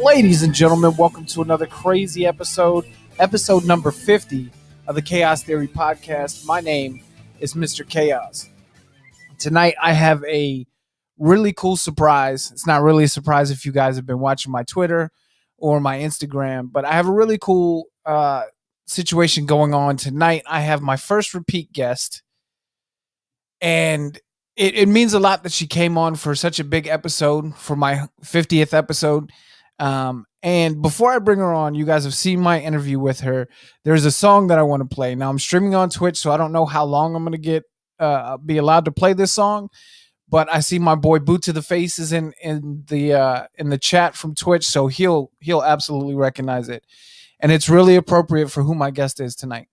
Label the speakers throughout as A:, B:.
A: Ladies and gentlemen, welcome to another crazy episode number 50 of the Chaos Theory podcast. My name is Mr. Chaos. Tonight, I have a really cool surprise. It's not really a surprise if you guys have been watching my Twitter or my Instagram, but I have a really cool situation going on tonight. I have my first repeat guest, and it means a lot that she came on for such a big episode for my 50th episode. And before I bring her on, you guys have seen my interview with her. There's a song that I want to play. Now I'm streaming on Twitch, so I don't know how long I'm gonna be allowed to play this song. But I see my boy Boot to the Face is in the chat from Twitch, so he'll absolutely recognize it, and it's really appropriate for who my guest is tonight.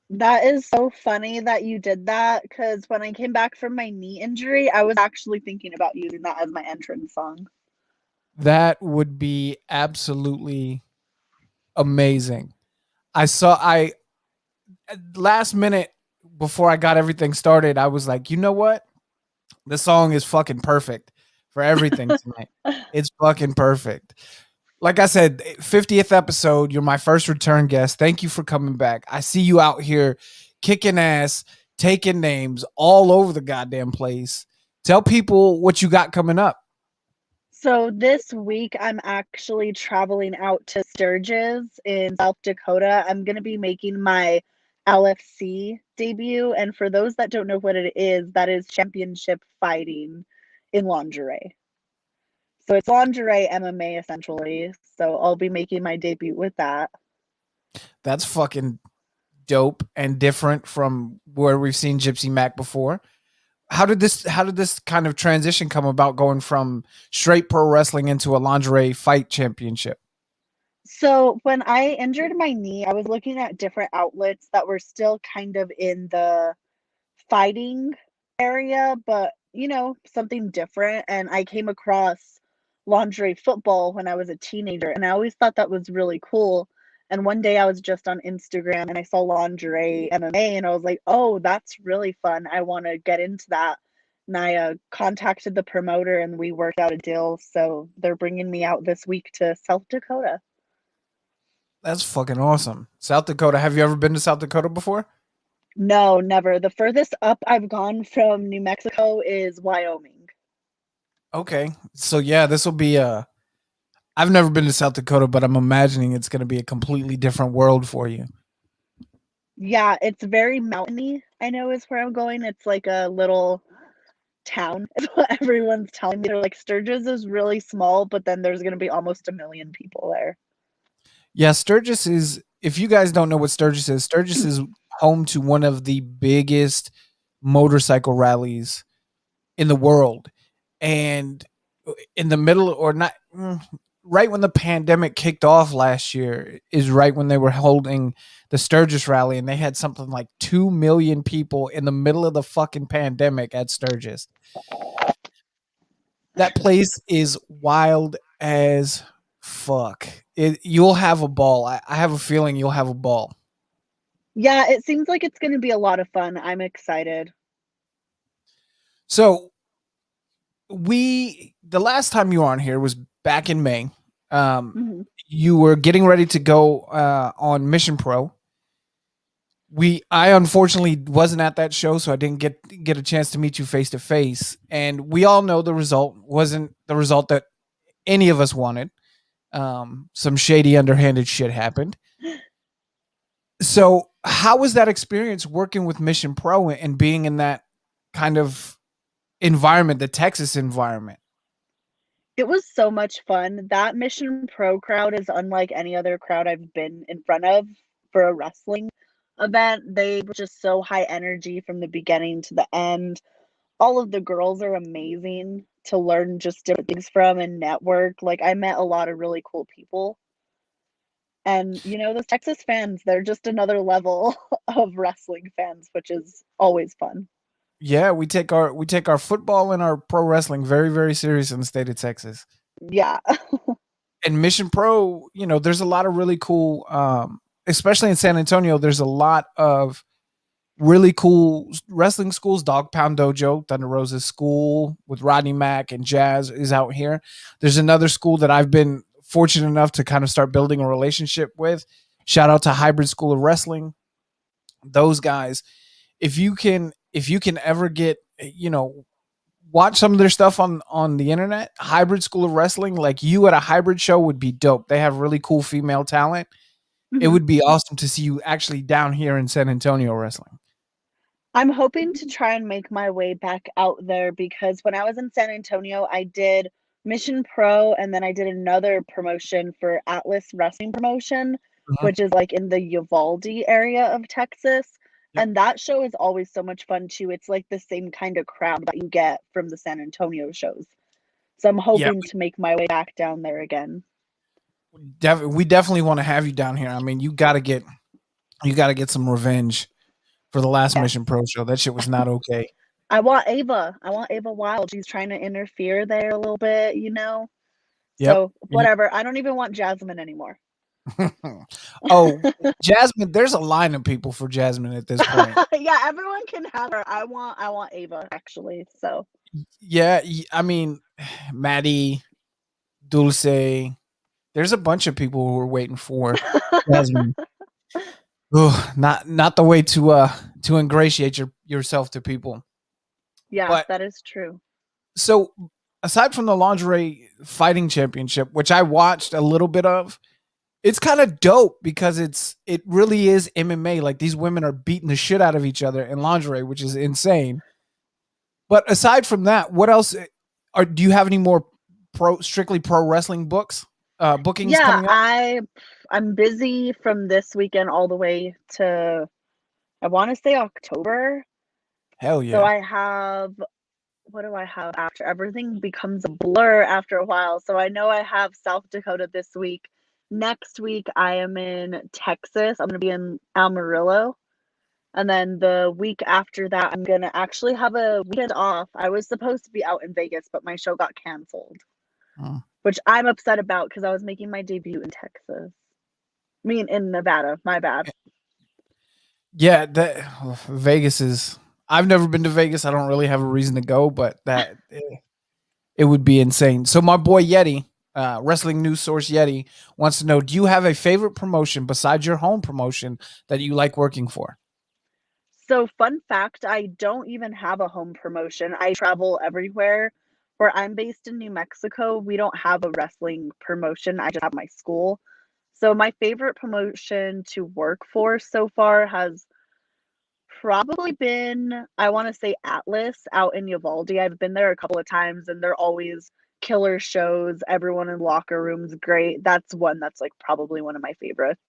B: That is so funny that you did that because when I came back from my knee injury, I was actually thinking about using that as my entrance song.
A: That would be absolutely amazing. I last minute before I got everything started, I was like, you know what? The song is fucking perfect for everything tonight. It's fucking perfect. Like I said, 50th episode, you're my first return guest. Thank you for coming back. I see you out here kicking ass, taking names all over the goddamn place. Tell people what you got coming up.
B: So this week, I'm actually traveling out to Sturgis in South Dakota. I'm going to be making my LFC debut. And for those that don't know what it is, that is championship fighting in lingerie. So it's lingerie MMA essentially. So I'll be making my debut with that.
A: That's fucking dope and different from where we've seen Gypsy Mac before. How did this kind of transition come about, going from straight pro wrestling into a lingerie fight championship?
B: So when I injured my knee, I was looking at different outlets that were still kind of in the fighting area, but something different. And I came across lingerie football when I was a teenager, and I always thought that was really cool. And one day I was just on Instagram and I saw lingerie MMA, and I was like, oh, that's really fun. I want to get into that. And I contacted the promoter and we worked out a deal. So they're bringing me out this week to South Dakota.
A: That's fucking awesome. South Dakota. Have you ever been to South Dakota before?
B: No, never. The furthest up I've gone from New Mexico is Wyoming.
A: Okay. So yeah, this will be I've never been to South Dakota, but I'm imagining it's going to be a completely different world for you.
B: Yeah, it's very mountainy, I know is where I'm going. It's like a little town, is what everyone's telling me. They're like, Sturgis is really small, but then there's going to be almost a million people there.
A: Yeah, Sturgis is, if you guys don't know what Sturgis is home to one of the biggest motorcycle rallies in the world. And in the middle, or not, right when the pandemic kicked off last year, is right when they were holding the Sturgis rally, and they had something like 2 million people in the middle of the fucking pandemic at Sturgis. That place is wild as fuck. You'll have a ball. I have a feeling you'll have a ball.
B: Yeah, it seems like it's going to be a lot of fun. I'm excited.
A: So the last time you were on here was back in May.
B: Mhm.
A: you were getting ready to go on Mission Pro. I unfortunately wasn't at that show, so I didn't get a chance to meet you face to face. And we all know the result wasn't the result that any of us wanted. Some shady, underhanded shit happened. So, how was that experience working with Mission Pro and being in that kind of environment, the Texas environment?
B: It was so much fun. That Mission Pro crowd is unlike any other crowd I've been in front of for a wrestling event. They were just so high energy from the beginning to the end. All of the girls are amazing to learn just different things from and network. Like, I met a lot of really cool people. And, those Texas fans, they're just another level of wrestling fans, which is always fun.
A: Yeah, we take our football and our pro wrestling very very serious in the state of Texas.
B: Yeah.
A: And Mission Pro, there's a lot of really cool, especially in San Antonio. There's a lot of really cool wrestling schools. Dog Pound Dojo, Thunder Rosa's school with Rodney Mack and Jazz is out here. There's another school that I've been fortunate enough to kind of start building a relationship with. Shout out to Hybrid School of Wrestling. Those guys, if you can ever get, watch some of their stuff on the internet. Hybrid School of Wrestling, like you at a hybrid show would be dope. They have really cool female talent. It
B: Mhm.
A: would be awesome to see you actually down here in San Antonio wrestling.
B: I'm hoping to try and make my way back out there because when I was in San Antonio, I did Mission Pro and then I did another promotion for Atlas Wrestling Promotion,
A: Mhm.
B: which is like in the Uvalde area of Texas.
A: Yep.
B: And that show is always so much fun too. It's like the same kind of crowd that you get from the San Antonio shows. So I'm
A: Yeah,
B: hoping to make my way back down there again.
A: we definitely want to have you down here. I mean, you got to get some revenge for the last
B: Yes.
A: Mission Pro show. That shit was not okay.
B: I want Ava. I want Ava Wild. She's trying to interfere there a little bit.
A: Yep.
B: So whatever. I don't even want Jasmine anymore.
A: Oh, Jasmine, there's a line of people for Jasmine at this point.
B: Yeah, everyone can have her. I want Ava actually. So
A: Yeah, I mean, Maddie, Dulce, there's a bunch of people who are waiting for Jasmine. Ugh, not the way to ingratiate yourself to people.
B: yeah,
A: But
B: that is true.
A: so aside from the lingerie fighting championship, which I watched a little bit of, it's kind of dope because it really is MMA. Like these women are beating the shit out of each other in lingerie, which is insane. But aside from that, what else do you have any more strictly pro wrestling bookings
B: Yeah,
A: coming up?
B: I'm busy from this weekend all the way to I want to say October.
A: Hell
B: So
A: yeah.
B: I have what do I have after? Everything becomes a blur after a while. So I know I have South Dakota this week. Next week I am in Texas. I'm going to be in Amarillo. And then the week after that, I'm gonna actually have a weekend off. I was supposed to be out in Vegas, but my show got canceled,
A: Mm.
B: which I'm upset about because I was making my debut in Texas. I mean, in Nevada. My bad.
A: Yeah, that Vegas is. I've never been to Vegas. I don't really have a reason to go, but it would be insane. So my boy Yeti, wrestling news source Yeti, wants to know: do you have a favorite promotion besides your home promotion that you like working for?
B: So, fun fact, I don't even have a home promotion. I travel everywhere. Where I'm based in New Mexico, we don't have a wrestling promotion. I just have my school. So, my favorite promotion to work for so far has probably been, I wanna say Atlas out in Uvalde. I've been there a couple of times, and they're always killer shows. Everyone in locker rooms great. That's one that's, like, probably one of my favorites.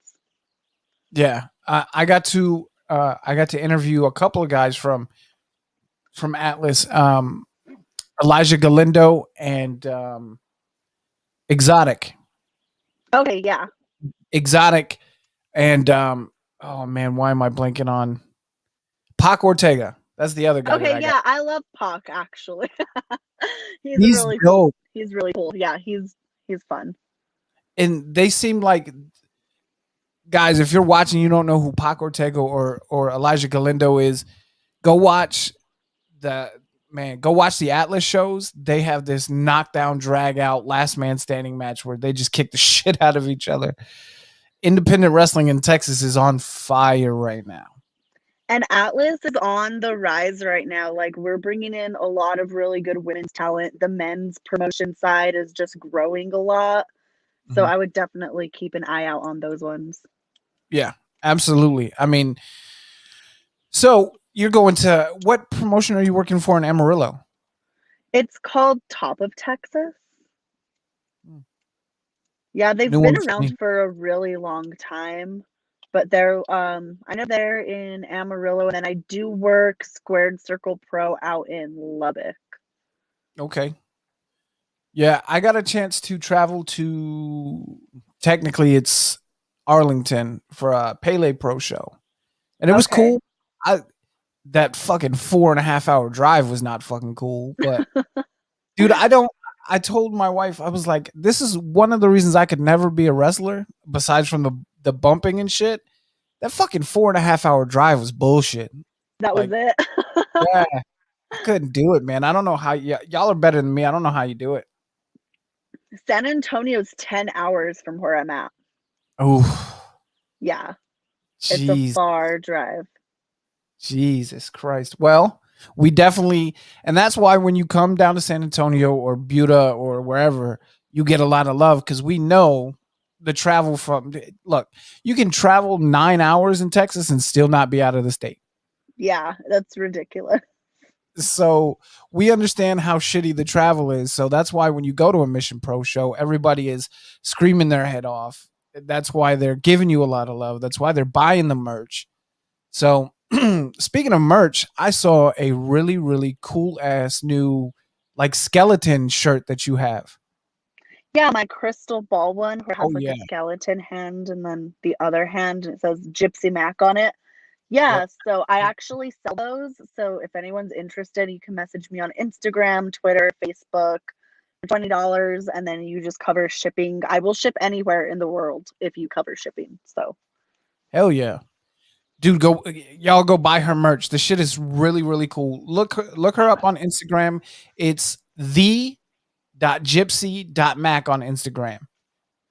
A: Yeah, I got to interview a couple of guys from Atlas, Elijah Galindo and Exotic,
B: Okay, yeah.
A: Exotic, and oh man, why am I blanking on Pac Ortega? That's the other guy that
B: Okay,
A: I got.
B: yeah, I love Pac, actually. He's
A: He's
B: really
A: dope,
B: he's really cool. Yeah, he's fun.
A: and they seem like guys. If you're watching, you don't know who Pac Ortega or Elijah Galindo is. Go watch the man, go watch the Atlas shows. They have this knockdown, drag out, last man standing match where they just kick the shit out of each other. Independent wrestling in Texas is on fire right now.
B: And Atlas is on the rise right now. Like, we're bringing in a lot of really good women's talent. The men's promotion side is just growing a lot. So
A: Mhm.
B: I would definitely keep an eye out on those ones.
A: Yeah, absolutely. I mean, so you're going to what promotion are you working for in Amarillo?
B: It's called Top of Texas.
A: Hmm.
B: Yeah, they've
A: New
B: been
A: one for me.
B: around for a really long time, but they're I know they're in Amarillo, and then I do work Squared Circle Pro out in Lubbock.
A: Okay. Yeah, I got a chance to travel to technically it's Arlington for a Pele Pro show. And it was
B: Okay.
A: cool. I that fucking 4.5 hour drive was not fucking cool, but dude, I told my wife, I was like, this is one of the reasons I could never be a wrestler, besides from the bumping and shit. That fucking 4.5 hour drive was bullshit.
B: That was
A: Like,
B: it.
A: yeah, I couldn't do it, man. I don't know how y'all are better than me. I don't know how you do it.
B: San Antonio's 10 hours from where I'm at.
A: Oh,
B: Yeah, it's a
A: jeez,
B: far drive.
A: Jesus Christ. Well, we definitely, and that's why when you come down to San Antonio or Buda or wherever, you get a lot of love because we know the travel from. Look, you can travel 9 hours in Texas and still not be out of the state.
B: Yeah, that's ridiculous.
A: So we understand how shitty the travel is. So that's why when you go to a Mission Pro show, everybody is screaming their head off. That's why they're giving you a lot of love. That's why they're buying the merch. So speaking of merch, I saw a really, really cool ass new like skeleton shirt that you have.
B: Yeah, my crystal ball one where it
A: Oh
B: has like
A: yeah.
B: a skeleton hand and then the other hand and it says Gypsy Mac on it.
A: Yep.
B: Yeah, so I actually sell those. So if anyone's interested, you can message me on Instagram, Twitter, Facebook for $20 and then you just cover shipping. I will ship anywhere in the world if you cover shipping. So,
A: Hell yeah. Dude, go y'all go buy her merch. The shit is really, really cool. Look her up on Instagram. It's the.gypsy.mac on Instagram.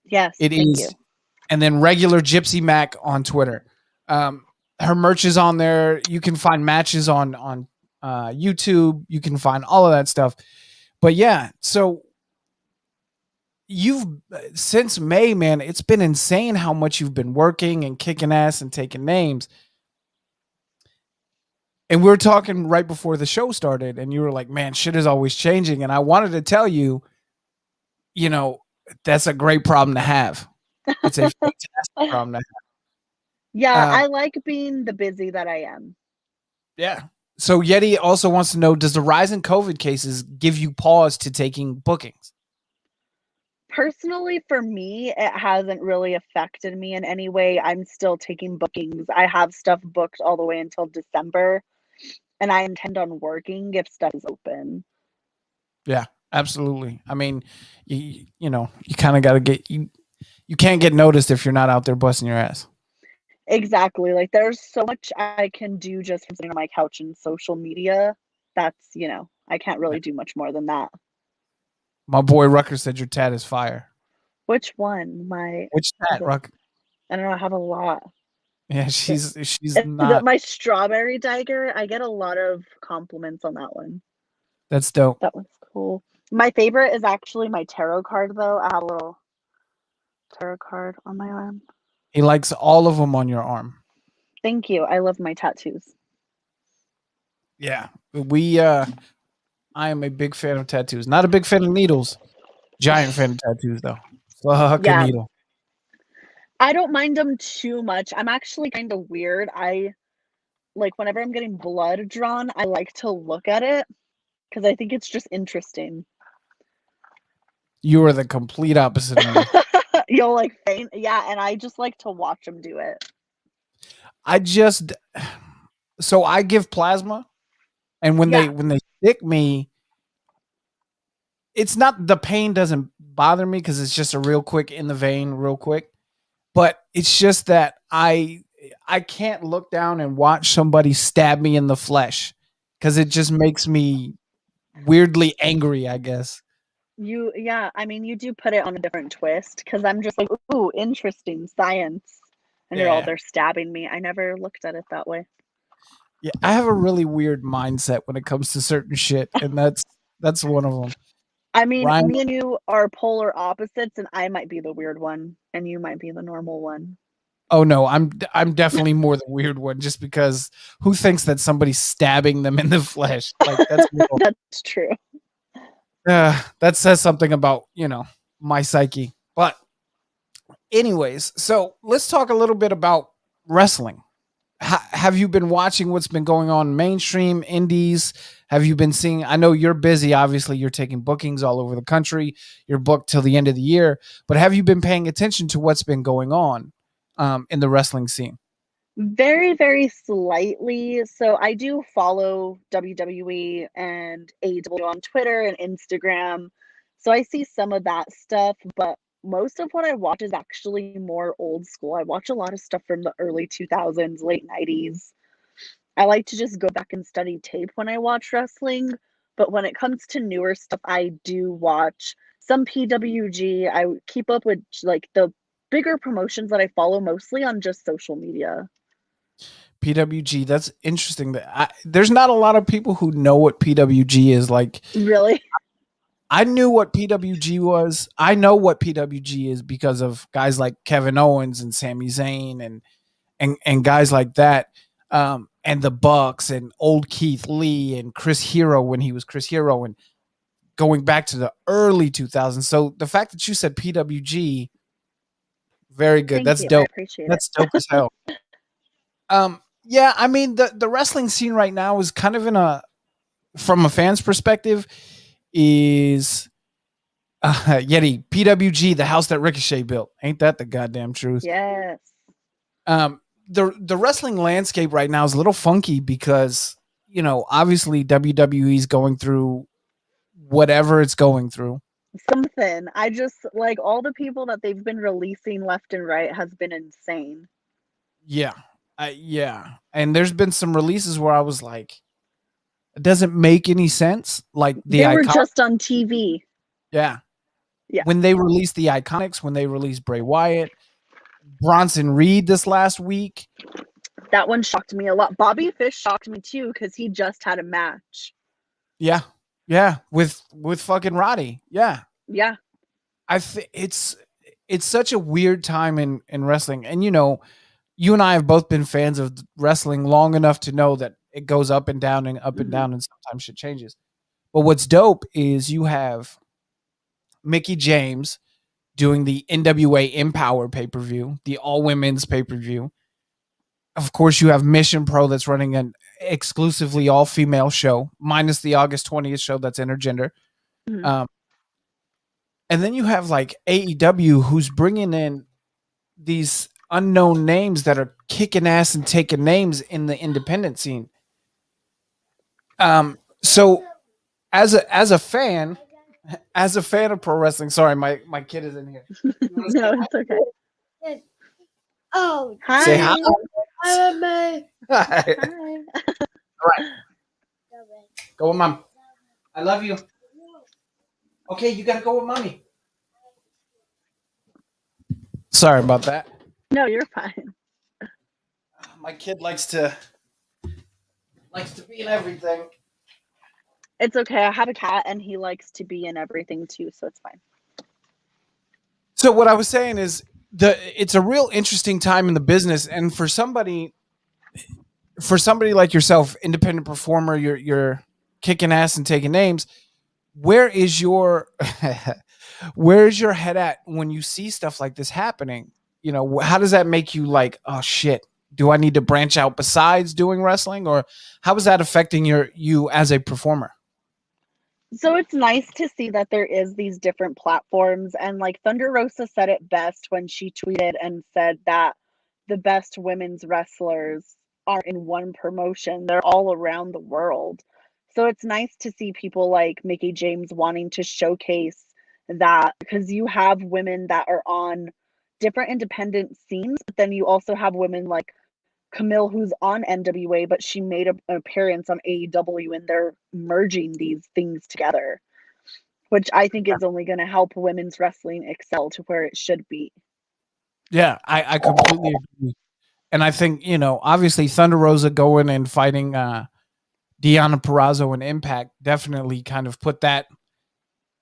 B: yes,
A: It
B: thank you.
A: is, and then regular Gypsy Mac on Twitter. Um, her merch is on there. You can find matches on YouTube. You can find all of that stuff. But yeah, so you've since May, man, it's been insane how much you've been working and kicking ass and taking names. And we were talking right before the show started, and you were like, "Man, shit is always changing." And I wanted to tell you, you know, that's a great problem to have. It's a fantastic problem to
B: Yeah,
A: have.
B: I like being the busy that I am.
A: Yeah. So Yeti also wants to know: does the rise in COVID cases give you pause to taking bookings?
B: Personally, for me, it hasn't really affected me in any way. I'm still taking bookings. I have stuff booked all the way until December, and I intend on working if stuff is open.
A: Yeah, absolutely. I mean, you kind of got to get you. You can't get noticed if you're not out there busting your ass.
B: Exactly. Like, there's so much I can do just from sitting on my couch and social media. That's, I can't
A: Yeah.
B: really do much more than that.
A: My boy Rucker said your tat is fire.
B: Which one? My,
A: Which
B: is
A: tat,
B: it,
A: Ruck?
B: I don't know, I have a lot.
A: Yeah,
B: Is
A: she's
B: it
A: not.
B: my strawberry tiger? I get a lot of compliments on that one.
A: That's dope.
B: That one's cool. My favorite is actually my tarot card, though. I have a little tarot card on my arm.
A: He likes all of them on your arm.
B: Thank you. I love my tattoos.
A: Yeah, we. I am a big fan of tattoos. Not a big fan of needles. Giant fan of tattoos though. Fuck a
B: Yeah,
A: needle.
B: I don't mind them too much. I'm actually kind of weird. I like whenever I'm getting blood drawn, I like to look at it because I think it's just interesting.
A: You are the complete opposite of me.
B: You'll like faint. Yeah, and I just like to watch them do it.
A: I just so I give plasma, and when they
B: Yeah,
A: when they stick me, it's not the pain doesn't bother me because it's just a real quick in the vein, real quick. But it's just that I can't look down and watch somebody stab me in the flesh because it just makes me weirdly angry, I guess.
B: Yeah, I mean, you do put it on a different twist because I'm just like, ooh, interesting science. And you're all,
A: Yeah.
B: they're stabbing me. I never looked at it that way.
A: Yeah, I have a really weird mindset when it comes to certain shit, and that's one of them.
B: I mean,
A: Ryan,
B: me and you are polar opposites, and I might be the weird one, and you might be the normal one.
A: oh no, I'm definitely more the weird one, just because who thinks that somebody's stabbing them in the flesh? Like that's real.
B: That's true.
A: That says something about my psyche. But anyways, so let's talk a little bit about wrestling. Have you been watching what's been going on mainstream indies? Have you been seeing? I know you're busy. Obviously, you're taking bookings all over the country. You're booked till the end of the year. But have you been paying attention to what's been going on in the wrestling scene?
B: Very, very slightly. So I do follow WWE and AEW on Twitter and Instagram. So I see some of that stuff, but most of what I watch is actually more old school. I watch a lot of stuff from the early 2000s, late 90s. I like to just go back and study tape when I watch wrestling, but when it comes to newer stuff, I do watch some PWG. I keep up with like the bigger promotions that I follow mostly on just social media.
A: PWG. That's interesting. There's not a lot of people who know what PWG is. Like,
B: Really?
A: I knew what PWG was. I know what PWG is because of guys like Kevin Owens and Sami Zayn and guys like that. And the Bucks and old Keith Lee and Chris Hero when he was Chris Hero and going back to the early 2000s. So the fact that you said PWG, very good.
B: Thank
A: That's
B: you. I
A: dope.
B: appreciate it.
A: That's dope as hell. Yeah, I mean the wrestling scene right now is kind of in a from a fan's perspective is Yeti PWG, the house that Ricochet built. Ain't that the goddamn truth?
B: Yes.
A: The wrestling landscape right now is a little funky because obviously WWE is going through whatever it's going through.
B: Something. I just like all the people that they've been releasing left and right has been insane.
A: Yeah, yeah, and there's been some releases where I was like, it doesn't make any sense. Like the
B: They were
A: icon,
B: just on TV.
A: yeah,
B: Yeah.
A: when they released the Iconics, when they released Bray Wyatt, Bronson Reed this last week.
B: That one shocked me a lot. Bobby Fish shocked me too because he just had a match.
A: Yeah, yeah, with fucking Roddy. Yeah,
B: Yeah.
A: I think it's such a weird time in wrestling, and you and I have both been fans of wrestling long enough to know that it goes up and down and up and
B: Mhm.
A: down, and sometimes shit changes. But what's dope is you have Mickey James doing the NWA Empower pay per view, the all women's pay per view. Of course, you have Mission Pro that's running an exclusively all female show, minus the August 20th show that's intergender.
B: Mhm.
A: Um, and then you have like AEW who's bringing in these unknown names that are kicking ass and taking names in the independent scene. So as a fan of pro wrestling, sorry, my kid is in here.
B: No, it's okay.
C: Oh,
A: Say hi.
B: Hi.
C: hi.
B: Hi.
A: All right, go with mom. I love you. Okay, you gotta go with mommy. Sorry about that.
B: No, you're fine.
A: My kid likes to be in everything.
B: It's okay. I have a cat and he likes to be in everything too, so it's fine.
A: So what I was saying is it's a real interesting time in the business, and for somebody like yourself, independent performer, you're kicking ass and taking names. Where is your where's your head at when you see stuff like this happening? How does that make you like, oh shit? Do I need to branch out besides doing wrestling, or how is that affecting you as a performer?
B: So it's nice to see that there is these different platforms, and like Thunder Rosa said it best when she tweeted and said that the best women's wrestlers aren't in one promotion, they're all around the world. So it's nice to see people like Mickey James wanting to showcase that because you have women that are on different independent scenes, but then you also have women like Camille, who's on NWA, but she made an appearance on AEW, and they're merging these things together, which I think is only going to help women's wrestling excel to where it should be.
A: Yeah, I completely agree. And I think, obviously Thunder Rosa going and fighting Deonna Purrazzo in Impact definitely kind of put that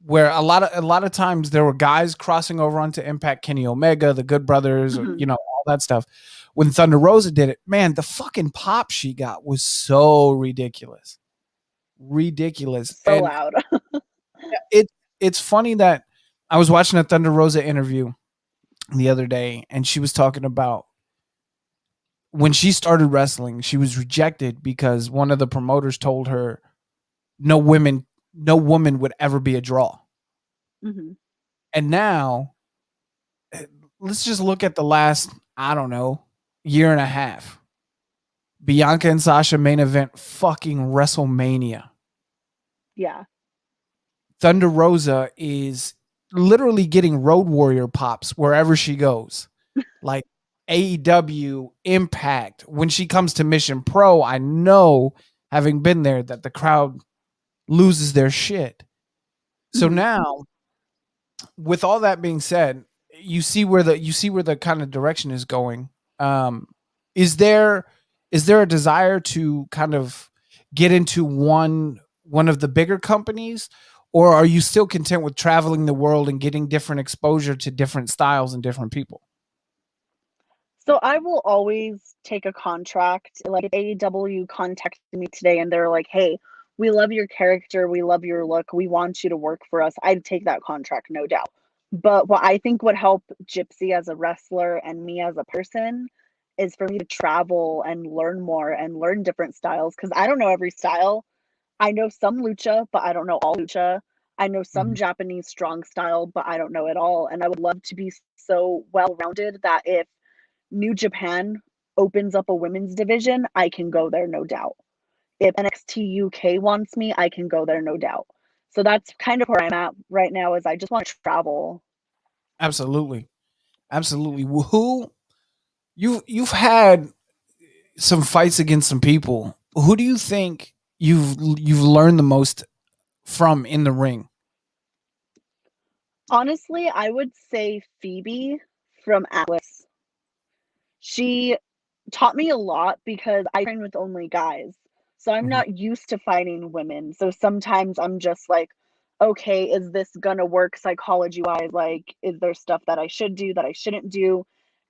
A: where a lot of times there were guys crossing over onto Impact, Kenny Omega, the Good Brothers, or,
B: Mhm.
A: all that stuff. When Thunder Rosa did it, man, the fucking pop she got was so ridiculous. Ridiculous.
B: So
A: And
B: loud.
A: it's funny that I was watching a Thunder Rosa interview the other day, and she was talking about when she started wrestling, she was rejected because one of the promoters told her no woman would ever be a draw.
B: hmm
A: And now, eh, let's just look at the last, I don't know, year and a half. Bianca and Sasha main event fucking WrestleMania.
B: Yeah.
A: Thunder Rosa is literally getting Road Warrior pops wherever she goes. Like AEW, Impact. When she comes to Mission Pro, I know, having been there, that the crowd loses their shit. So
B: hmm
A: now, with all that being said, you see where the kind of direction is going. Um, is there a desire to kind of get into one of the bigger companies, or are you still content with traveling the world and getting different exposure to different styles and different people?
B: So I will always take a contract. Like if AEW contacted me today and they're like, "Hey, we love your character, we love your look, we want you to work for us," I'd take that contract, no doubt. But what I think would help Gypsy as a wrestler and me as a person is for me to travel and learn more and learn different styles because I don't know every style. I know some lucha, but I don't know all lucha. I know some
A: Mhm.
B: Japanese strong style, but I don't know it all. And I would love to be so well rounded that if New Japan opens up a women's division, I can go there, no doubt. If NXT UK wants me, I can go there, no doubt. So that's kind of where I'm at right now is I just want to travel.
A: Absolutely, absolutely. Who you've had some fights against some people. Who do you think you've learned the most from in the ring?
B: Honestly, I would say Phoebe from Atlas. She taught me a lot because I train with only guys. So I'm
A: Mhm.
B: not used to fighting women. So sometimes I'm just like, okay, is this gonna work psychology wise? Like, is there stuff that I should do that I shouldn't do?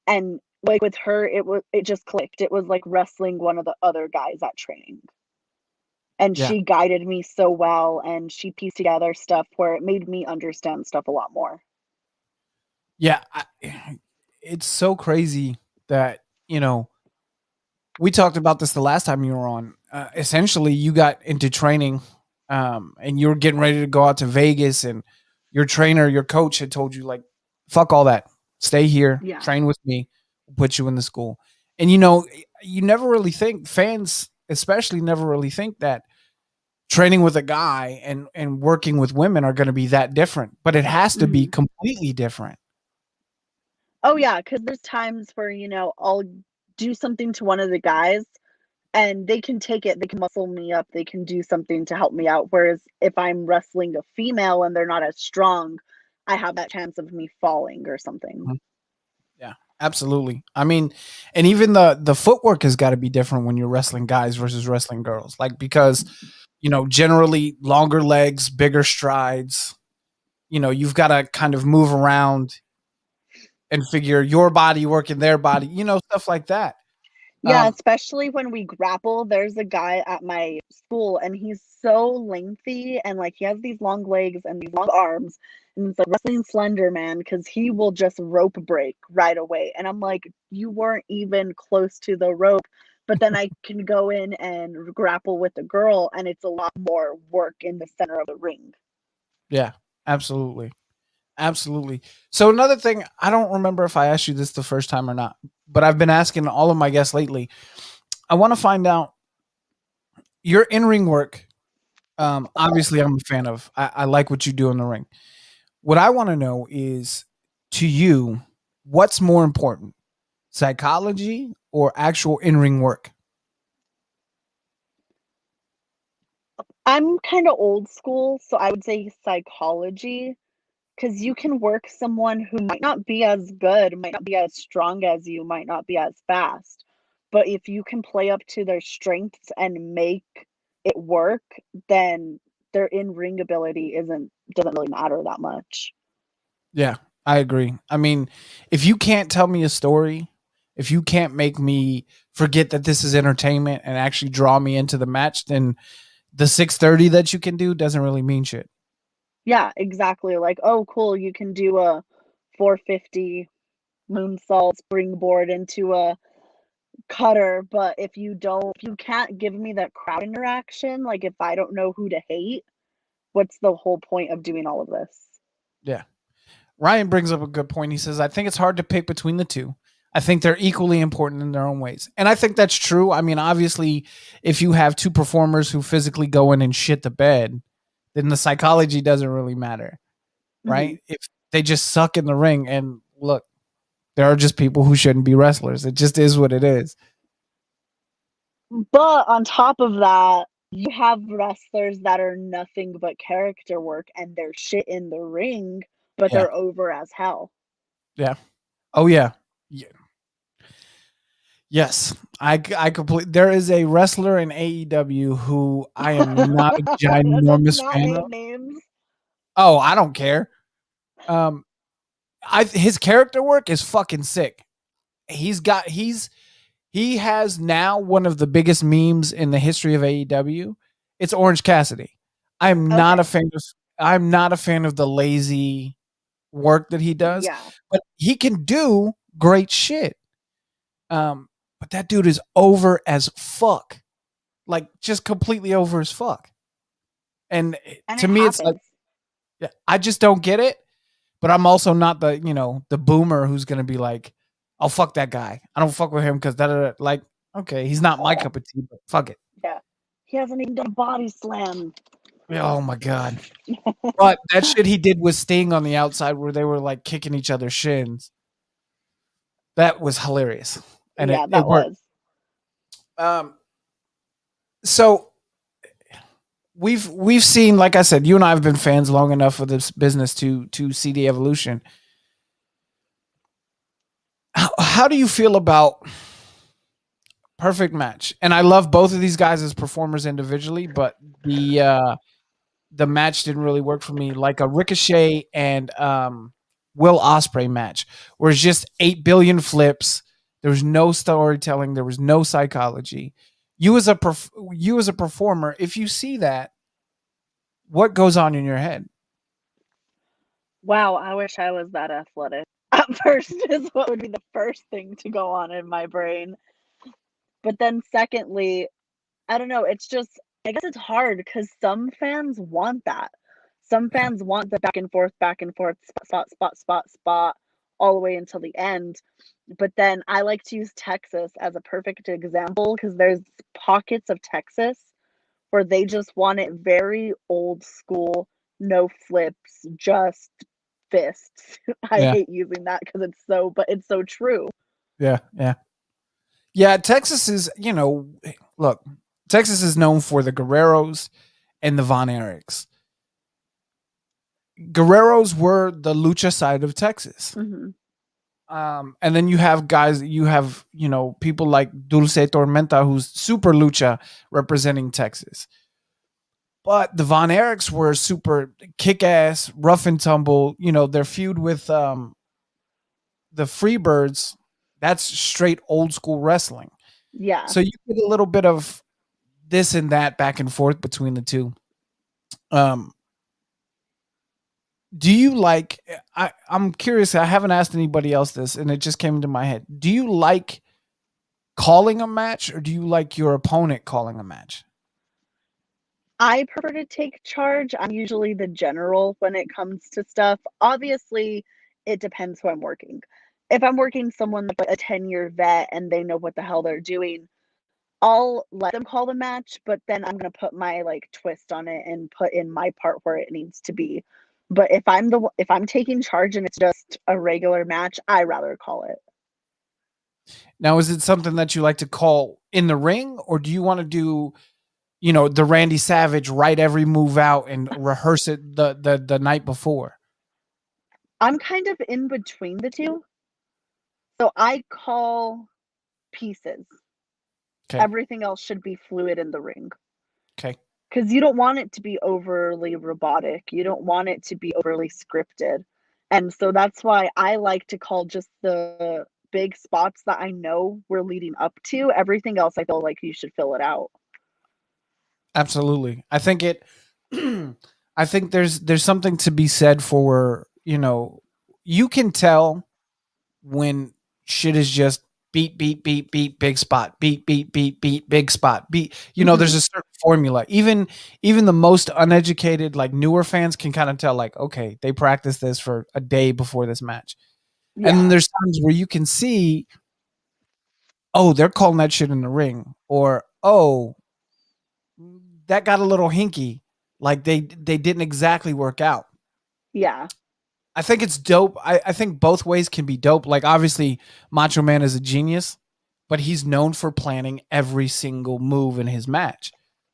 B: And like with her, it just clicked. It was like wrestling one of the other guys at training. And
A: Yeah,
B: she guided me so well and she pieced together stuff where it made me understand stuff a lot more.
A: yeah. It's so crazy that we talked about this the last time you were on. Essentially, you got into training, and you were getting ready to go out to Vegas, and your trainer, your coach, had told you like, "Fuck all that, stay here,
B: Yeah.
A: train with me, we'll put you in the school." And you never really think fans, especially, never really think that training with a guy and working with women are going to be that different, but it has to be
B: hmm
A: completely different.
B: Oh yeah, because there's times where, I'll do something to one of the guys and they can take it, they can muscle me up, they can do something to help me out. Whereas if I'm wrestling a female and they're not as strong, I have that chance of me falling or something.
A: Yeah, absolutely. I mean, and even the footwork has got to be different when you're wrestling guys versus wrestling girls. Like because, generally longer legs, bigger strides, you've got to kind of move around and figure your body working their body, stuff like that.
B: Yeah,
A: Um
B: especially when we grapple. There's a guy at my school and he's so lengthy and like he has these long legs and these long arms. And it's like wrestling Slender Man because he will just rope break right away. And I'm like, you weren't even close to the rope. But then I can go in and grapple with the girl, and it's a lot more work in the center of the ring.
A: yeah, absolutely. Absolutely. So another thing, I don't remember if I asked you this the first time or not, but I've been asking all of my guests lately. I want to find out your in-ring work. Obviously, I'm a fan of. I like what you do in the ring. What I want to know is, to you, what's more important, psychology or actual in-ring work?
B: I'm kind of old school, so I would say psychology, because you can work someone who might not be as good, might not be as strong as you, might not be as fast. But if you can play up to their strengths and make it work, then their in-ring ability doesn't really matter that much.
A: Yeah, I agree. I mean, if you can't tell me a story, if you can't make me forget that this is entertainment and actually draw me into the match, then the 630 that you can do doesn't really mean shit.
B: Yeah, exactly. Like, oh, cool, you can do a 450 moonsault springboard into a cutter, but if you can't give me that crowd interaction, like if I don't know who to hate, what's the whole point of doing all of this?
A: Yeah. Ryan brings up a good point. He says, I think it's hard to pick between the two. I think they're equally important in their own ways. And I think that's true. I mean, obviously, if you have two performers who physically go in and shit the bed, then the psychology doesn't really matter,
B: Mhm.
A: right? If they just suck in the ring, and look, there are just people who shouldn't be wrestlers. It just is what it is.
B: But on top of that, you have wrestlers that are nothing but character work and they're shit in the ring, but
A: Yeah.
B: they're over as hell.
A: Yeah. Oh, yeah. Yeah. Yes, I completely. There is a wrestler in AEW who I am not a
B: Let's
A: ginormous
B: not
A: fan of.
B: name names.
A: Oh, I don't care. Um, his character work is fucking sick. He has now one of the biggest memes in the history of AEW. It's Orange Cassidy. I'm not a
B: Okay.
A: fan of. I'm not a fan of the lazy work that he does,
B: Yeah.
A: but he can do great shit. But that dude is over as fuck. Like just completely over as fuck. And
B: And
A: to
B: it
A: me, it's like,
B: happens.
A: yeah, I just don't get it. But I'm also not the boomer who's gonna be like, "Oh fuck that guy. I don't fuck with him because that like okay, he's not my cup of tea, but fuck it."
B: Yeah. He hasn't even done a body slam.
A: Oh my god. But that shit he did with Sting on the outside where they were like kicking each other's shins, that was hilarious, and
B: Yeah,
A: it
B: that
A: worked.
B: was.
A: Um, so we've seen, like I said, you and I have been fans long enough of this business to see the evolution. How do you feel about Perfect Match? And I love both of these guys as performers individually, but the match didn't really work for me. Like a Ricochet and Will Ospreay match, where it's just 8 billion flips. There was no storytelling. There was no psychology. You as a performer, if you see that, what goes on in your head?
B: Wow, I wish I was that athletic. At first is what would be the first thing to go on in my brain. But then secondly, I don't know, it's just I guess it's hard because some fans want that. Some
A: Yeah,
B: fans want the back and forth, spot, all the way until the end. But then I like to use Texas as a perfect example because there's pockets of Texas where they just want it very old school, no flips, just fists. I
A: yeah,
B: hate using that because but it's so true.
A: yeah, yeah. Yeah, Texas is, look, Texas is known for the Guerreros and the Von Erichs. Guerreros were the lucha side of Texas.
B: Hmm.
A: And then you have guys, people like Dulce Tormenta, who's super lucha representing Texas. But the Von Erichs were super kick ass, rough and tumble. Their feud with the Freebirds, that's straight old school wrestling.
B: Yeah.
A: So you get a little bit of this and that back and forth between the two. Um, do you like? I'm curious. I haven't asked anybody else this, and it just came into my head. Do you like calling a match, or do you like your opponent calling a match?
B: I prefer to take charge. I'm usually the general when it comes to stuff. Obviously, it depends who I'm working. If I'm working someone like a 10-year vet and they know what the hell they're doing, I'll let them call the match, but then I'm gonna put my like twist on it and put in my part where it needs to be. But if I'm taking charge and it's just a regular match, I rather call it.
A: Now, is it something that you like to call in the ring, or do you want to do, the Randy Savage, write every move out and rehearse it the night before?
B: I'm kind of in between the two. So I call pieces.
A: Okay.
B: Everything else should be fluid in the ring.
A: Okay.
B: Because you don't want it to be overly robotic. You don't want it to be overly scripted. And so that's why I like to call just the big spots that I know we're leading up to. Everything else, I feel like you should fill it out.
A: Absolutely. I think it I think there's something to be said for, you can tell when shit is just beat, beat, beat, beat, big spot, beat, beat, beat, beat, big spot, beat. There's
B: Hmm.
A: a certain formula. Even the most uneducated, like newer fans can kind of tell, like, okay, they practiced this for a day before this match. And then
B: Yeah.
A: there's times where you can see, oh, they're calling that shit in the ring, or oh, that got a little hinky. Like they didn't exactly work out.
B: Yeah.
A: I think it's dope. I think both ways can be dope. Like obviously Macho Man is a genius, but he's known for planning every single move in his match.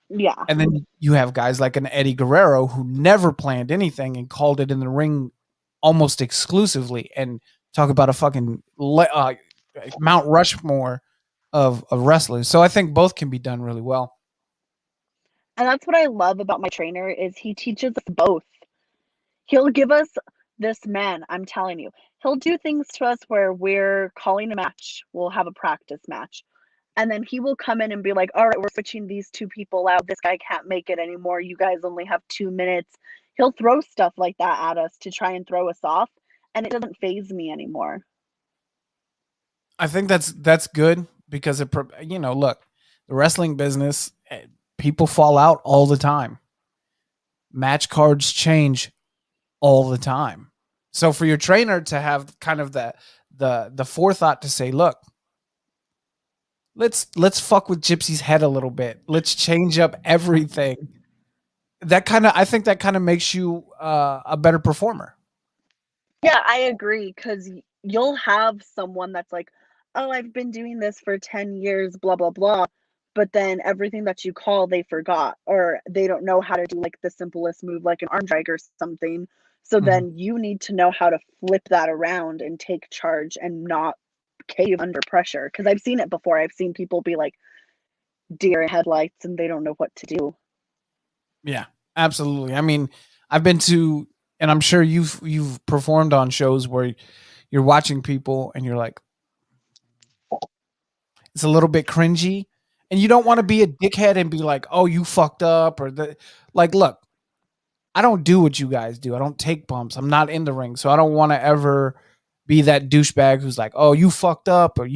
B: Yeah.
A: And then you have guys like an Eddie Guerrero who never planned anything and called it in the ring almost exclusively, and talk about a fucking Mount Rushmore of wrestlers. So I think both can be done really well.
B: And that's what I love about my trainer is he teaches us both. He'll give us this man, I'm telling you. He'll do things to us where we're calling a match. We'll have a practice match. And then he will come in and be like, all right, we're switching these two people out. This guy can't make it anymore. You guys only have 2 minutes. He'll throw stuff like that at us to try and throw us off. And it doesn't phase me anymore.
A: I think that's good because look, the wrestling business, people fall out all the time. Match cards change all the time. So for your trainer to have kind of the forethought to say, look, let's fuck with Gypsy's head a little bit. Let's change up everything. I think that kind of makes you a better performer.
B: Yeah, I agree. Because you'll have someone that's like, oh, I've been doing this for 10 years, blah, blah, blah. But then everything that you call, they forgot, or they don't know how to do like the simplest move, like an arm drag or something. So
A: Mhm.
B: then you need to know how to flip that around and take charge and not cave under pressure. Because I've seen it before. I've seen people be like deer in headlights and they don't know what to do.
A: Yeah, absolutely. I mean, I've been to, and I'm sure you've performed on shows where you're watching people and you're like, it's a little bit cringy, and you don't want to be a dickhead and be like, "Oh, you fucked up," or the like. Look, I don't do what you guys do. I don't take bumps. I'm not in the ring, so I don't want to ever be that douchebag who's like, "Oh, you fucked up," or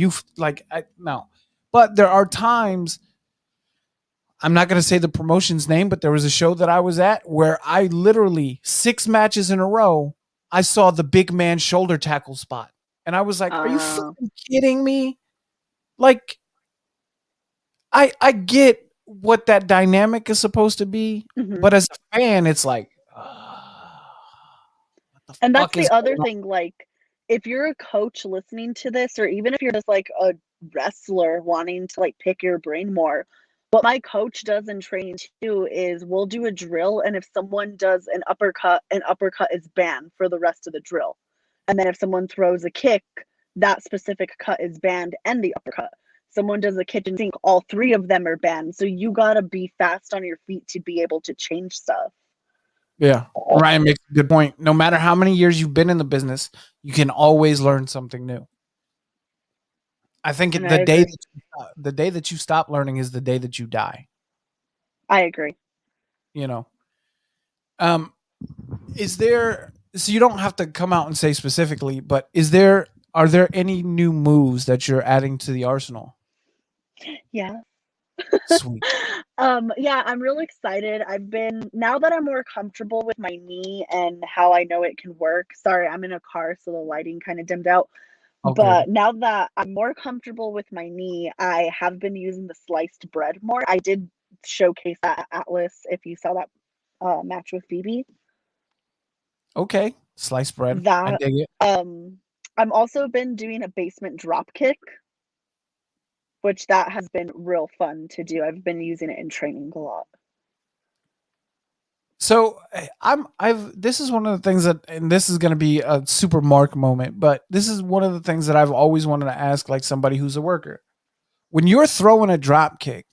A: no. But there are times, I'm not going to say the promotion's name, but there was a show that I was at where I literally 6 matches in a row, I saw the big man shoulder tackle spot. And I was like, are you
B: Uh,
A: fucking kidding me? Like, I get what that dynamic is supposed to be,
B: mhm.
A: but as a fan, it's like, what the
B: And that's
A: fuck is
B: the other
A: going on?
B: thing, like, if you're a coach listening to this, or even if you're just like a wrestler wanting to like pick your brain more, what my coach does in training too is we'll do a drill, and if someone does an uppercut is banned for the rest of the drill. And then if someone throws a kick, that specific cut is banned and the uppercut. Someone does a kitchen sink, all three of them are banned. So you gotta be fast on your feet to be able to change stuff.
A: Yeah. Ryan makes a good point. No matter how many years you've been in the business, you can always learn something new. I think
B: And I agree.
A: the day that you stop learning is the day that you die.
B: I agree.
A: You know, um, is there? So you don't have to come out and say specifically, but are there any new moves that you're adding to the arsenal?
B: Yeah.
A: Sweet.
B: Yeah, I'm really excited. Now that I'm more comfortable with my knee and how I know it can work. Sorry, I'm in a car, so the lighting kind of dimmed out.
A: Oh, good.
B: But now that I'm more comfortable with my knee, I have been using the sliced bread more. I did showcase that at Atlas if you saw that match with Phoebe.
A: Okay. Sliced bread. I
B: That
A: dig it.
B: I'm also been doing a basement drop kick. which that has been real fun to do. I've been using it in training a lot.
A: So I've this is one of the things that, and this is going to be a super Mark moment, but this is one of the things that I've always wanted to ask, like somebody who's a worker. When you're throwing a drop kick,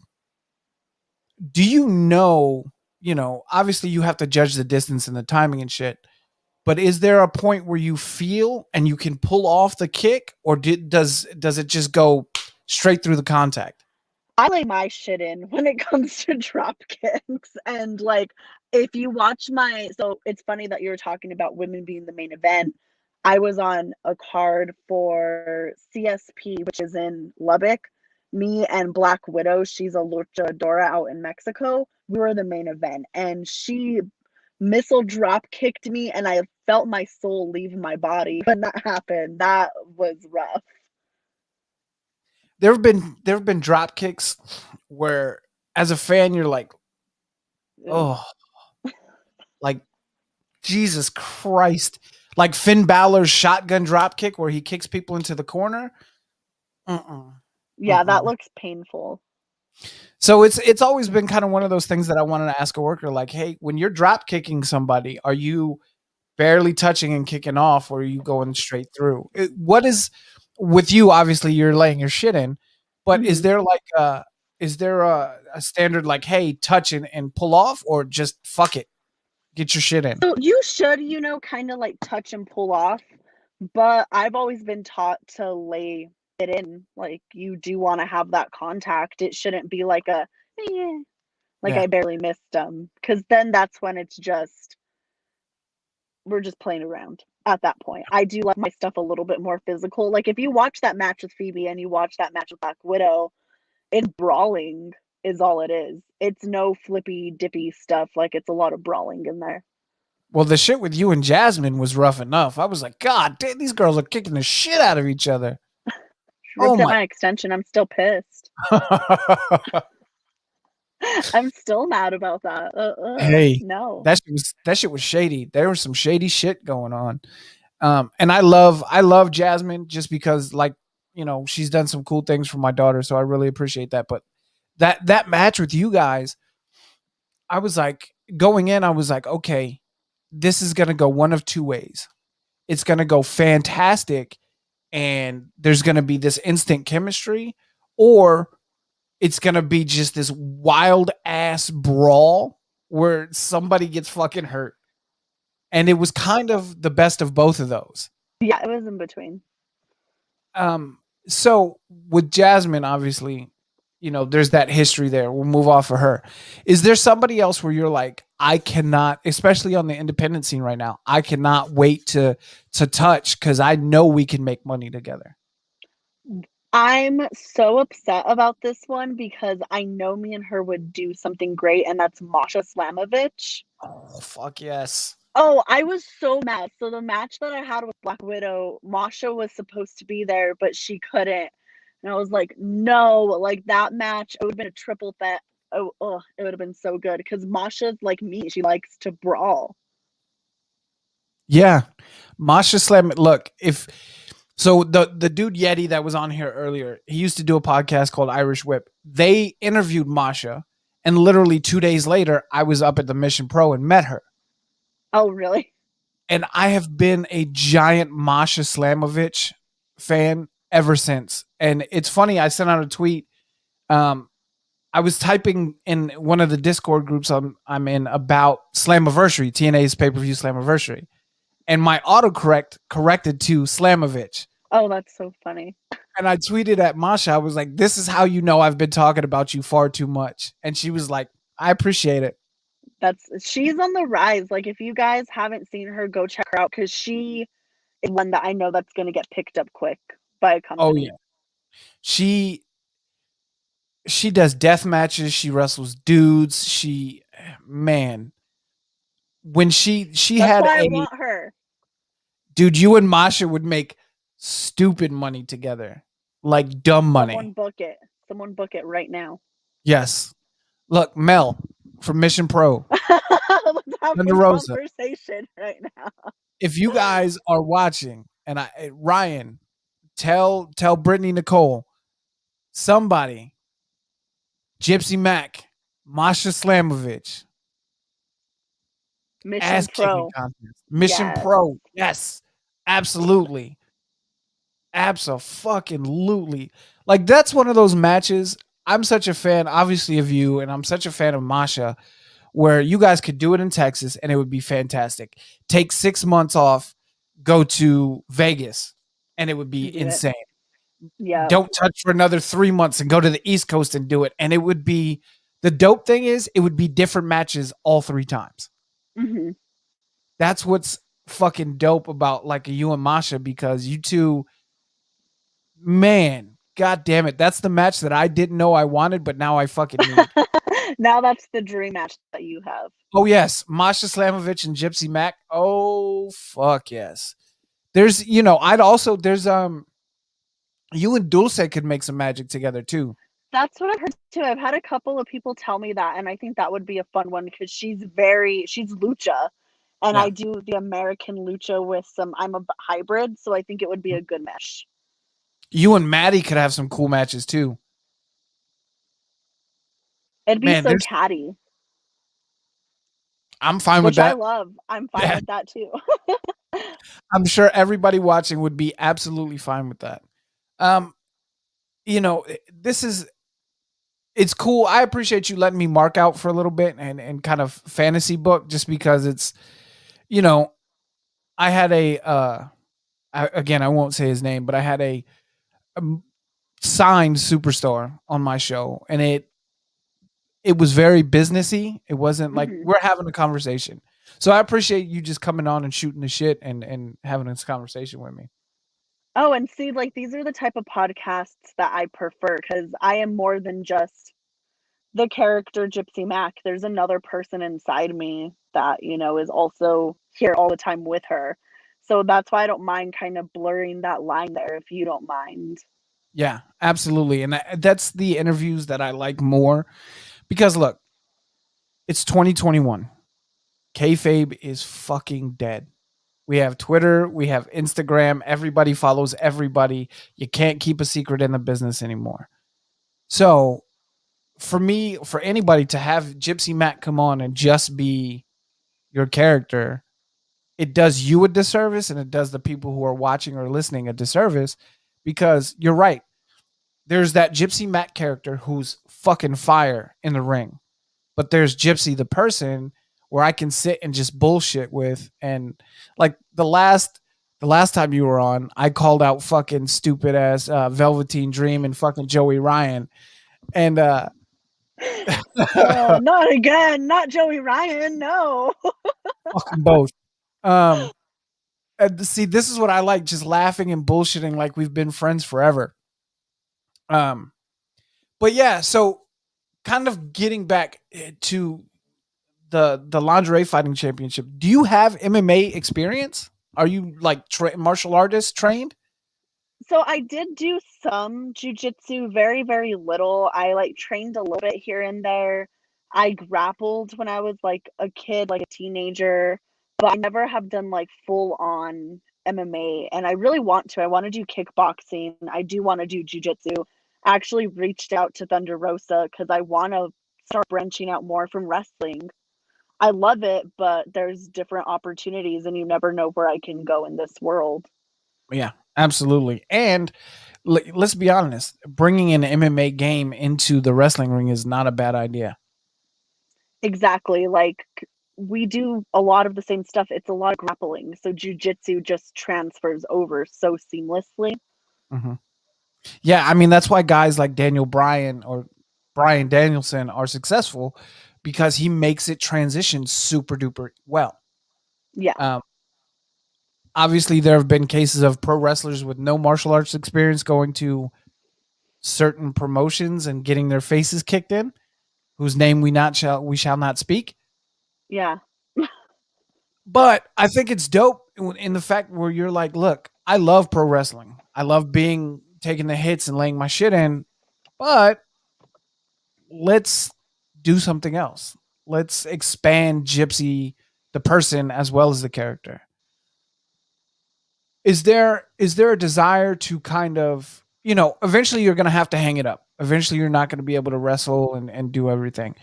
A: do obviously you have to judge the distance and the timing and shit, but is there a point where you feel and you can pull off the kick, or does it just go straight through the contact?
B: I lay my shit in when it comes to drop kicks. And like, if you watch so it's funny that you're talking about women being the main event. I was on a card for CSP, which is in Lubbock. Me and Black Widow, she's a luchadora out in Mexico. We were the main event, and she missile drop kicked me, and I felt my soul leave my body when that happened. That was rough.
A: There have been drop kicks where, as a fan, you're like, oh, like Jesus Christ, like Finn Balor's shotgun drop kick where he kicks people into the corner.
B: Yeah, that looks painful.
A: So it's always been kind of one of those things that I wanted to ask a worker, like, hey, when you're drop kicking somebody, are you barely touching and kicking off, or are you going straight through? What is with you? Obviously, you're laying your shit in, but is there like a standard, like, hey, touch and pull off, or just fuck it, get your shit in?
B: So you should, kind of like touch and pull off, but I've always been taught to lay it in. Like, you do want to have that contact. It shouldn't be like like
A: Yeah.
B: I barely missed them, because then that's when we're just playing around at that point. I do like my stuff a little bit more physical. Like, if you watch that match with Phoebe and you watch that match with Black Widow, it's brawling is all it is. It's no flippy dippy stuff. Like, it's a lot of brawling in there.
A: Well, the shit with you and Jasmine was rough enough. I was like, God damn, these girls are kicking the shit out of each other.
B: Ripped at my extension. I'm still pissed. I'm still mad about that.
A: Hey,
B: no.
A: that shit was shady. There was some shady shit going on. And I love Jasmine just because, like, she's done some cool things for my daughter, so I really appreciate that. But that match with you guys, I was like, going in, I was like, okay, this is gonna go one of two ways. It's gonna go fantastic, and there's gonna be this instant chemistry, or it's gonna be just this wild ass brawl where somebody gets fucking hurt. And it was kind of the best of both of those.
B: Yeah, it was in between.
A: So with Jasmine, obviously, there's that history there. We'll move off of her. Is there somebody else where you're like, I cannot, especially on the independent scene right now, I cannot wait to touch, because I know we can make money together?
B: I'm so upset about this one because I know me and her would do something great, and that's Masha Slamovich.
A: Oh, fuck yes.
B: Oh, I was so mad. So the match that I had with Black Widow, Masha was supposed to be there, but she couldn't. And I was like, no, like that match, it would have been a triple bet. Oh, it would have been so good because Masha's like me. She likes to brawl.
A: Yeah. Masha Slam. Look, so the dude Yeti that was on here earlier, he used to do a podcast called Irish Whip. They interviewed Masha, and literally 2 days later, I was up at the Mission Pro and met her.
B: Oh, really?
A: And I have been a giant Masha Slamovich fan ever since. And it's funny, I sent out a tweet. I was typing in one of the Discord groups I'm in about Slammiversary, TNA's pay-per-view Slammiversary. And my autocorrect corrected to Slamovich.
B: Oh, that's so funny.
A: And I tweeted at Masha, I was like, this is how you know I've been talking about you far too much. And she was like, I appreciate it.
B: She's on the rise. Like, if you guys haven't seen her, go check her out, because she is one that I know that's going to get picked up quick by a company.
A: Oh, yeah. She does death matches. She wrestles dudes. When she
B: That's
A: had
B: why I want her.
A: Dude, you and Masha would make stupid money together. Like dumb money.
B: Someone book it right now.
A: Yes. Look, Mel from Mission Pro.
B: Let's have a conversation right now.
A: If you guys are watching, and Ryan, tell Brittany Nicole, somebody, Gypsy Mac, Masha Slamovich,
B: Mission
A: ass kicking
B: Pro.
A: contest. Mission
B: Yes.
A: Pro. Yes. Absolutely. Absolutely. Like that's one of those matches. I'm such a fan, obviously, of you, and I'm such a fan of Masha, where you guys could do it in Texas and it would be fantastic. Take 6 months off, go to Vegas, and it would be
B: And do it.
A: insane.
B: Yep.
A: Don't touch for another 3 months and go to the East Coast and do it. And it would be the dope thing is it would be different matches all three times.
B: Hmm.
A: That's what's fucking dope about like you and Masha because you two, man, god damn it. That's the match that I didn't know I wanted, but now I fucking need.
B: Now that's the dream match that you have.
A: Oh yes, Masha Slamovich and Gypsy Mac. Oh fuck yes. There's I'd also there's you and Dulce could make some magic together too.
B: That's what I've heard too. I've had a couple of people tell me that, and I think that would be a fun one because she's lucha, and
A: Yeah.
B: I do the American lucha with some. I'm a hybrid, so I think it would be a good mesh.
A: You and Maddie could have some cool matches too.
B: It'd be
A: Man,
B: so
A: there's
B: catty,
A: I'm fine with
B: which I
A: that.
B: love. I'm fine
A: Yeah.
B: with that too.
A: I'm sure everybody watching would be absolutely fine with that. Um, this is it's cool. I appreciate you letting me mark out for a little bit and kind of fantasy book just because it's you know, I had again, I won't say his name, but I had a signed superstar on my show and it was very businessy. It wasn't like
B: Hmm.
A: we're having a conversation. So I appreciate you just coming on and shooting the shit and having this conversation with me.
B: Oh, and see, like these are the type of podcasts that I prefer because I am more than just the character Gypsy Mac. There's another person inside me that, is also here all the time with her. So that's why I don't mind kind of blurring that line there if you don't mind.
A: Yeah, absolutely. And that's the interviews that I like more because look, it's 2021. Kayfabe is fucking dead. We have Twitter, we have Instagram, everybody follows everybody. You can't keep a secret in the business anymore. So, for me, for anybody to have Gypsy Mac come on and just be your character, it does you a disservice and it does the people who are watching or listening a disservice because you're right. There's that Gypsy Mac character who's fucking fire in the ring. But there's Gypsy the person where I can sit and just bullshit with and like the last time you were on, I called out fucking stupid ass Velveteen Dream and fucking Joey Ryan and
B: Oh, not again. Not Joey Ryan. No.
A: fucking both. Um and see this is what I like just laughing and bullshitting like we've been friends forever. Um but yeah, so kind of getting back to the lingerie fighting championship. Do you have MMA experience? Are you like martial artist trained?
B: So I did do some jujitsu, very, very little. I like trained a little bit here and there. I grappled when I was like a kid, like a teenager, but I never have done like full on MMA. And I really want to. I want to do kickboxing. I do want to do jujitsu. I actually reached out to Thunder Rosa because I want to start branching out more from wrestling. I love it, but there's different opportunities, and you never know where I can go in this world.
A: Yeah, absolutely. And let's be honest, bringing an MMA game into the wrestling ring is not a bad idea.
B: Exactly, like, we do a lot of the same stuff, it's a lot of grappling, so jujitsu just transfers over so seamlessly.
A: Mhm. Yeah, I mean that's why guys like Daniel Bryan or Brian Danielson are successful because he makes it transition super duper well.
B: Yeah,
A: Um, Obviously, there have been cases of pro wrestlers with no martial arts experience going to certain promotions and getting their faces kicked in, whose name we shall not speak.
B: yeah.
A: But I think it's dope in the fact where you're like, look, I love pro wrestling. I love being taking the hits and laying my shit in, but let's do something else. Let's expand Gypsy the person as well as the character. Is there a desire to kind of eventually you're going to have to hang it up. Eventually you're not going to be able to wrestle and do everything.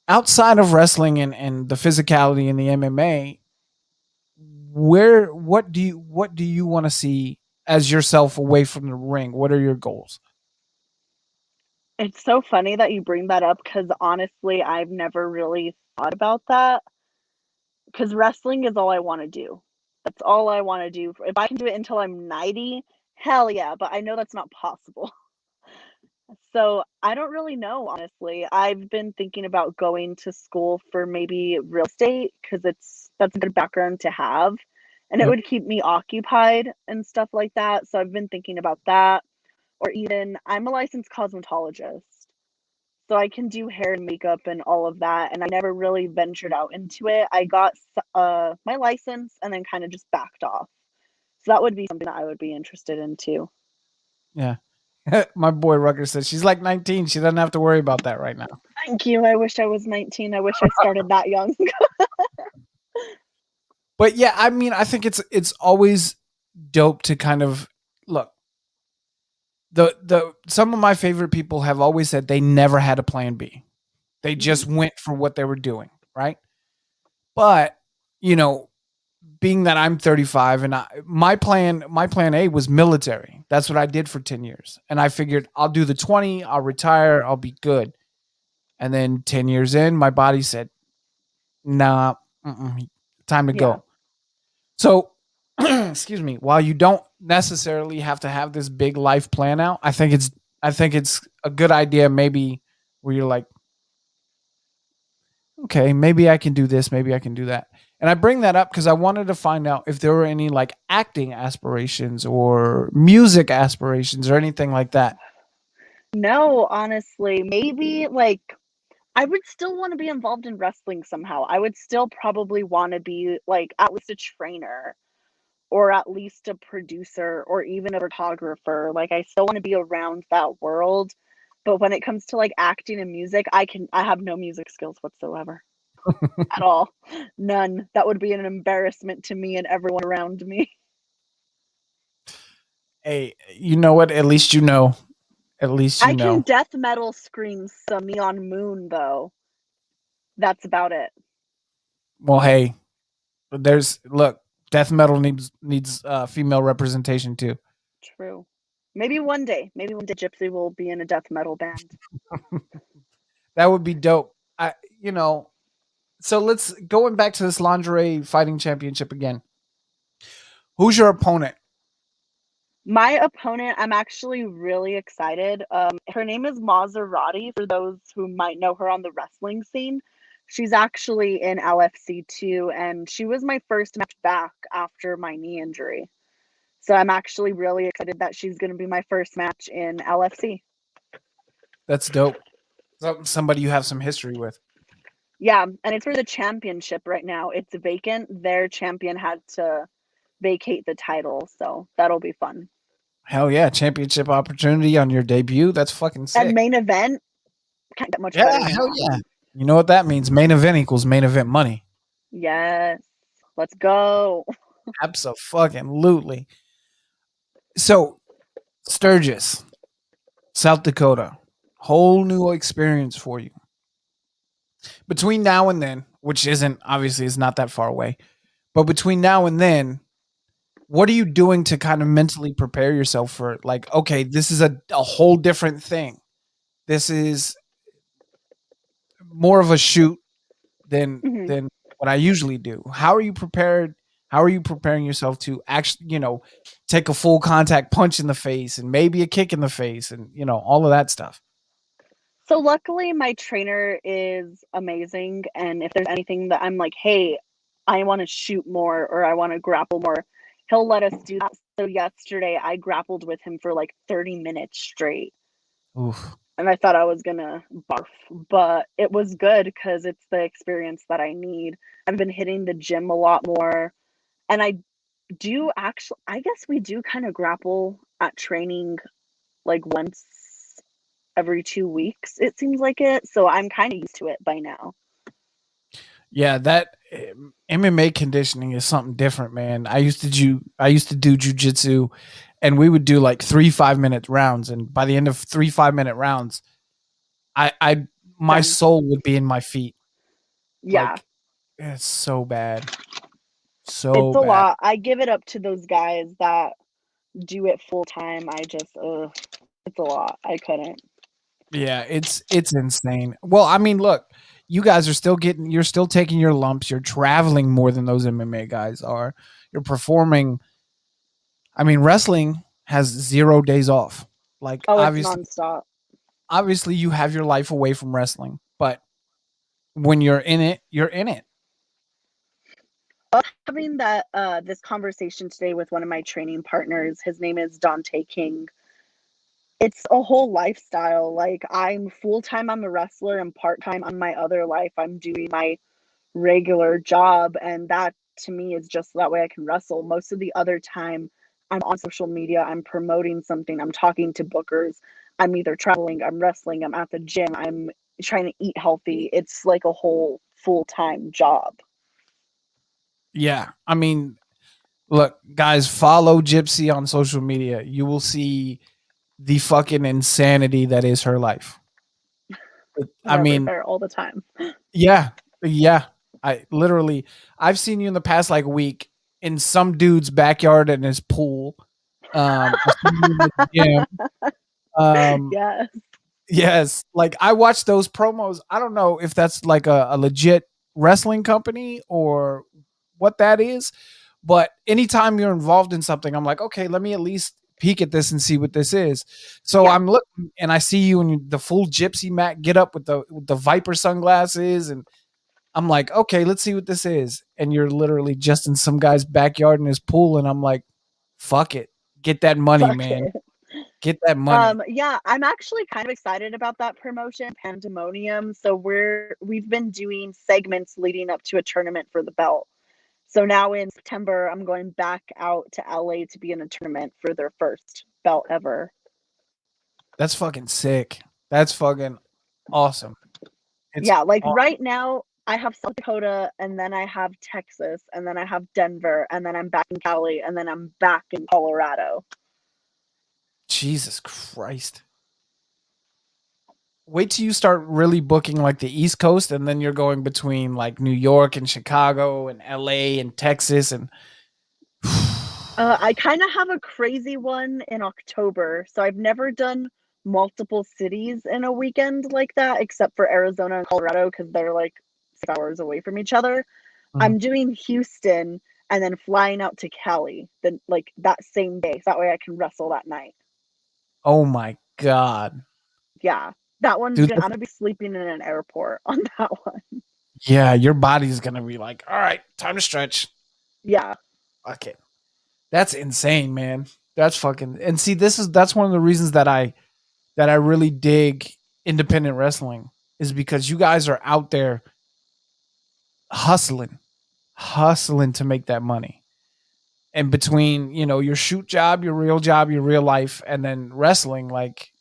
A: Outside of wrestling and the physicality in the MMA, what do you want to see as yourself away from the ring? What are your goals?
B: It's so funny that you bring that up because honestly, I've never really thought about that because wrestling is all I want to do. That's all I want to do. If I can do it until I'm 90, hell yeah, but I know that's not possible. So I don't really know, honestly. I've been thinking about going to school for maybe real estate because that's a good background to have, and it
A: Yep.
B: would keep me occupied and stuff like that. So I've been thinking about that, or even I'm a licensed cosmetologist, so I can do hair and makeup and all of that. And I never really ventured out into it. I got my license and then kind of just backed off. So that would be something that I would be interested in too.
A: Yeah. My boy Rucker says she's like 19. She doesn't have to worry about that right now.
B: Thank you. I wish I was 19. I wish I started that young.
A: But yeah, I mean, I think it's always dope to kind of look. The some of my favorite people have always said they never had a plan B. They just
B: Mhm.
A: went for what they were doing, right? But, you know, being that I'm 35 and my plan A was military. That's what I did for 10 years. And I figured I'll do the 20, I'll retire, I'll be good. And then 10 years in, my body said, "Nah, time to
B: Yeah.
A: go." So, excuse me, while you don't necessarily have to have this big life plan out, I think it's a good idea maybe where you're like, okay, maybe I can do this, maybe I can do that. And I bring that up because I wanted to find out if there were any like acting aspirations or music aspirations or anything like that.
B: No, honestly, maybe like I would still want to be involved in wrestling somehow. I would still probably want to be like at least a trainer or at least a producer or even a photographer. Like I still want to be around that world. But when it comes to like acting and music, I have no music skills whatsoever at all. None. That would be an embarrassment to me and everyone around me.
A: Hey, you know what? At least you know. At least you
B: I can
A: know.
B: death metal scream some Neon Moon though. That's about it.
A: Well, hey, there's look, death metal needs female representation too.
B: True. Maybe one day Gypsy will be in a death metal band.
A: That would be dope. I so let's going back to this lingerie fighting championship again. Who's your opponent?
B: My opponent, I'm actually really excited. Her name is Maserati, for those who might know her on the wrestling scene. She's actually in LFC too, and she was my first match back after my knee injury. So I'm actually really excited that she's going to be my first match in LFC.
A: That's dope. Somebody you have some history with.
B: Yeah, and it's for the championship right now. It's vacant. Their champion had to vacate the title, so that'll be fun.
A: Hell yeah, championship opportunity on your debut. That's fucking
B: And
A: sick.
B: main event can't get much
A: Yeah,
B: better than
A: hell
B: that.
A: yeah. You know what that means? Main event equals main event money.
B: Yes, let's go.
A: Absolutely. So Sturgis, South Dakota, whole new experience for you. Between now and then, which isn't obviously is not that far away, but between now and then, what are you doing to kind of mentally prepare yourself for it? Like, okay, this is a whole different thing. This is more of a shoot
B: Mhm.
A: than what I usually do. How are you prepared? How are you preparing yourself to actually, take a full contact punch in the face and maybe a kick in the face and all of that stuff?
B: So luckily my trainer is amazing, and if there's anything that I'm like, "Hey, I wanna shoot more or I wanna grapple more," he'll let us do that. So yesterday, I grappled with him for, like, 30 minutes straight,
A: Oof.
B: and I thought I was gonna barf, but it was good because it's the experience that I need. I've been hitting the gym a lot more, and I guess we do kinda grapple at training, like, once every 2 weeks, it seems like it, so I'm kinda used to it by now.
A: Yeah, that MMA conditioning is something different, man. I used to do jujitsu, and we would do like 3 5-minute rounds, and by the end of 3 5-minute rounds, I my
B: Done.
A: soul would be in my feet.
B: Yeah,
A: Like, it's so bad.
B: it's
A: So
B: a
A: bad.
B: lot. I give it up to those guys that do it full time. I just, ugh, it's a lot. I couldn't.
A: Yeah, it's insane. Well, I mean, look, you guys are still getting you're still taking your lumps. You're traveling more than those MMA guys are. You're performing. I mean, wrestling has 0 days off. Like,
B: Oh, it's
A: obviously
B: nonstop.
A: obviously you have your life away from wrestling, but when you're in it, you're in it.
B: Having that this conversation today with one of my training partners, his name is Dante King. It's a whole lifestyle. Like I'm full time I'm a wrestler and part time on my other life I'm doing my regular job, and that to me is just so that way I can wrestle. Most of the other time I'm on social media, I'm promoting something, I'm talking to bookers, I'm either traveling, I'm wrestling, I'm at the gym, I'm trying to eat healthy. It's like a whole full-time job.
A: Yeah. I mean, look, guys, follow Gypsy on social media. You will see the fucking insanity that is her life.
B: I'm
A: I mean,
B: everywhere all the time.
A: yeah, yeah. I literally, I've seen you in the past like week in some dude's backyard in his pool. I've seen you in the gym. Um,
B: Yes.
A: yes, like I watch those promos. I don't know if that's like a legit wrestling company or what that is, but anytime you're involved in something, I'm like, okay, let me at least peek at this and see what this is. So
B: Yeah.
A: I'm looking and I see you in the full Gypsy Mac get up with the Viper sunglasses, and I'm like, okay, let's see what this is. And you're literally just in some guy's backyard in his pool, and I'm like, fuck it, get that money,
B: Fuck
A: man,
B: it.
A: get that money.
B: Yeah, I'm actually kind of excited about that promotion, Pandemonium. So we've been doing segments leading up to a tournament for the belt. So now in September, I'm going back out to LA to be in a tournament for their first belt ever.
A: That's fucking sick. That's fucking awesome. It's
B: Yeah, like
A: aw-
B: right now, I have South Dakota, and then I have Texas, and then I have Denver, and then I'm back in Cali, and then I'm back in Colorado.
A: Jesus Christ. Wait till you start really booking like the East Coast, and then you're going between like New York and Chicago and LA and Texas and
B: I kind of have a crazy one in October. So I've never done multiple cities in a weekend like that, except for Arizona and Colorado, because they're like 6 hours away from each other.
A: Mhm.
B: I'm doing Houston and then flying out to Cali then like that same day. So that way I can wrestle that night.
A: Oh my god.
B: Yeah. That one's
A: Dude,
B: gonna I'm gonna be sleeping in an airport on that one.
A: yeah, your body's gonna be like, all right, time to stretch.
B: Yeah.
A: Fuck it. That's insane, man. That's fucking and see, that's one of the reasons that I really dig independent wrestling is because you guys are out there hustling, hustling to make that money. And between, your shoot job, your real life, and then wrestling, like,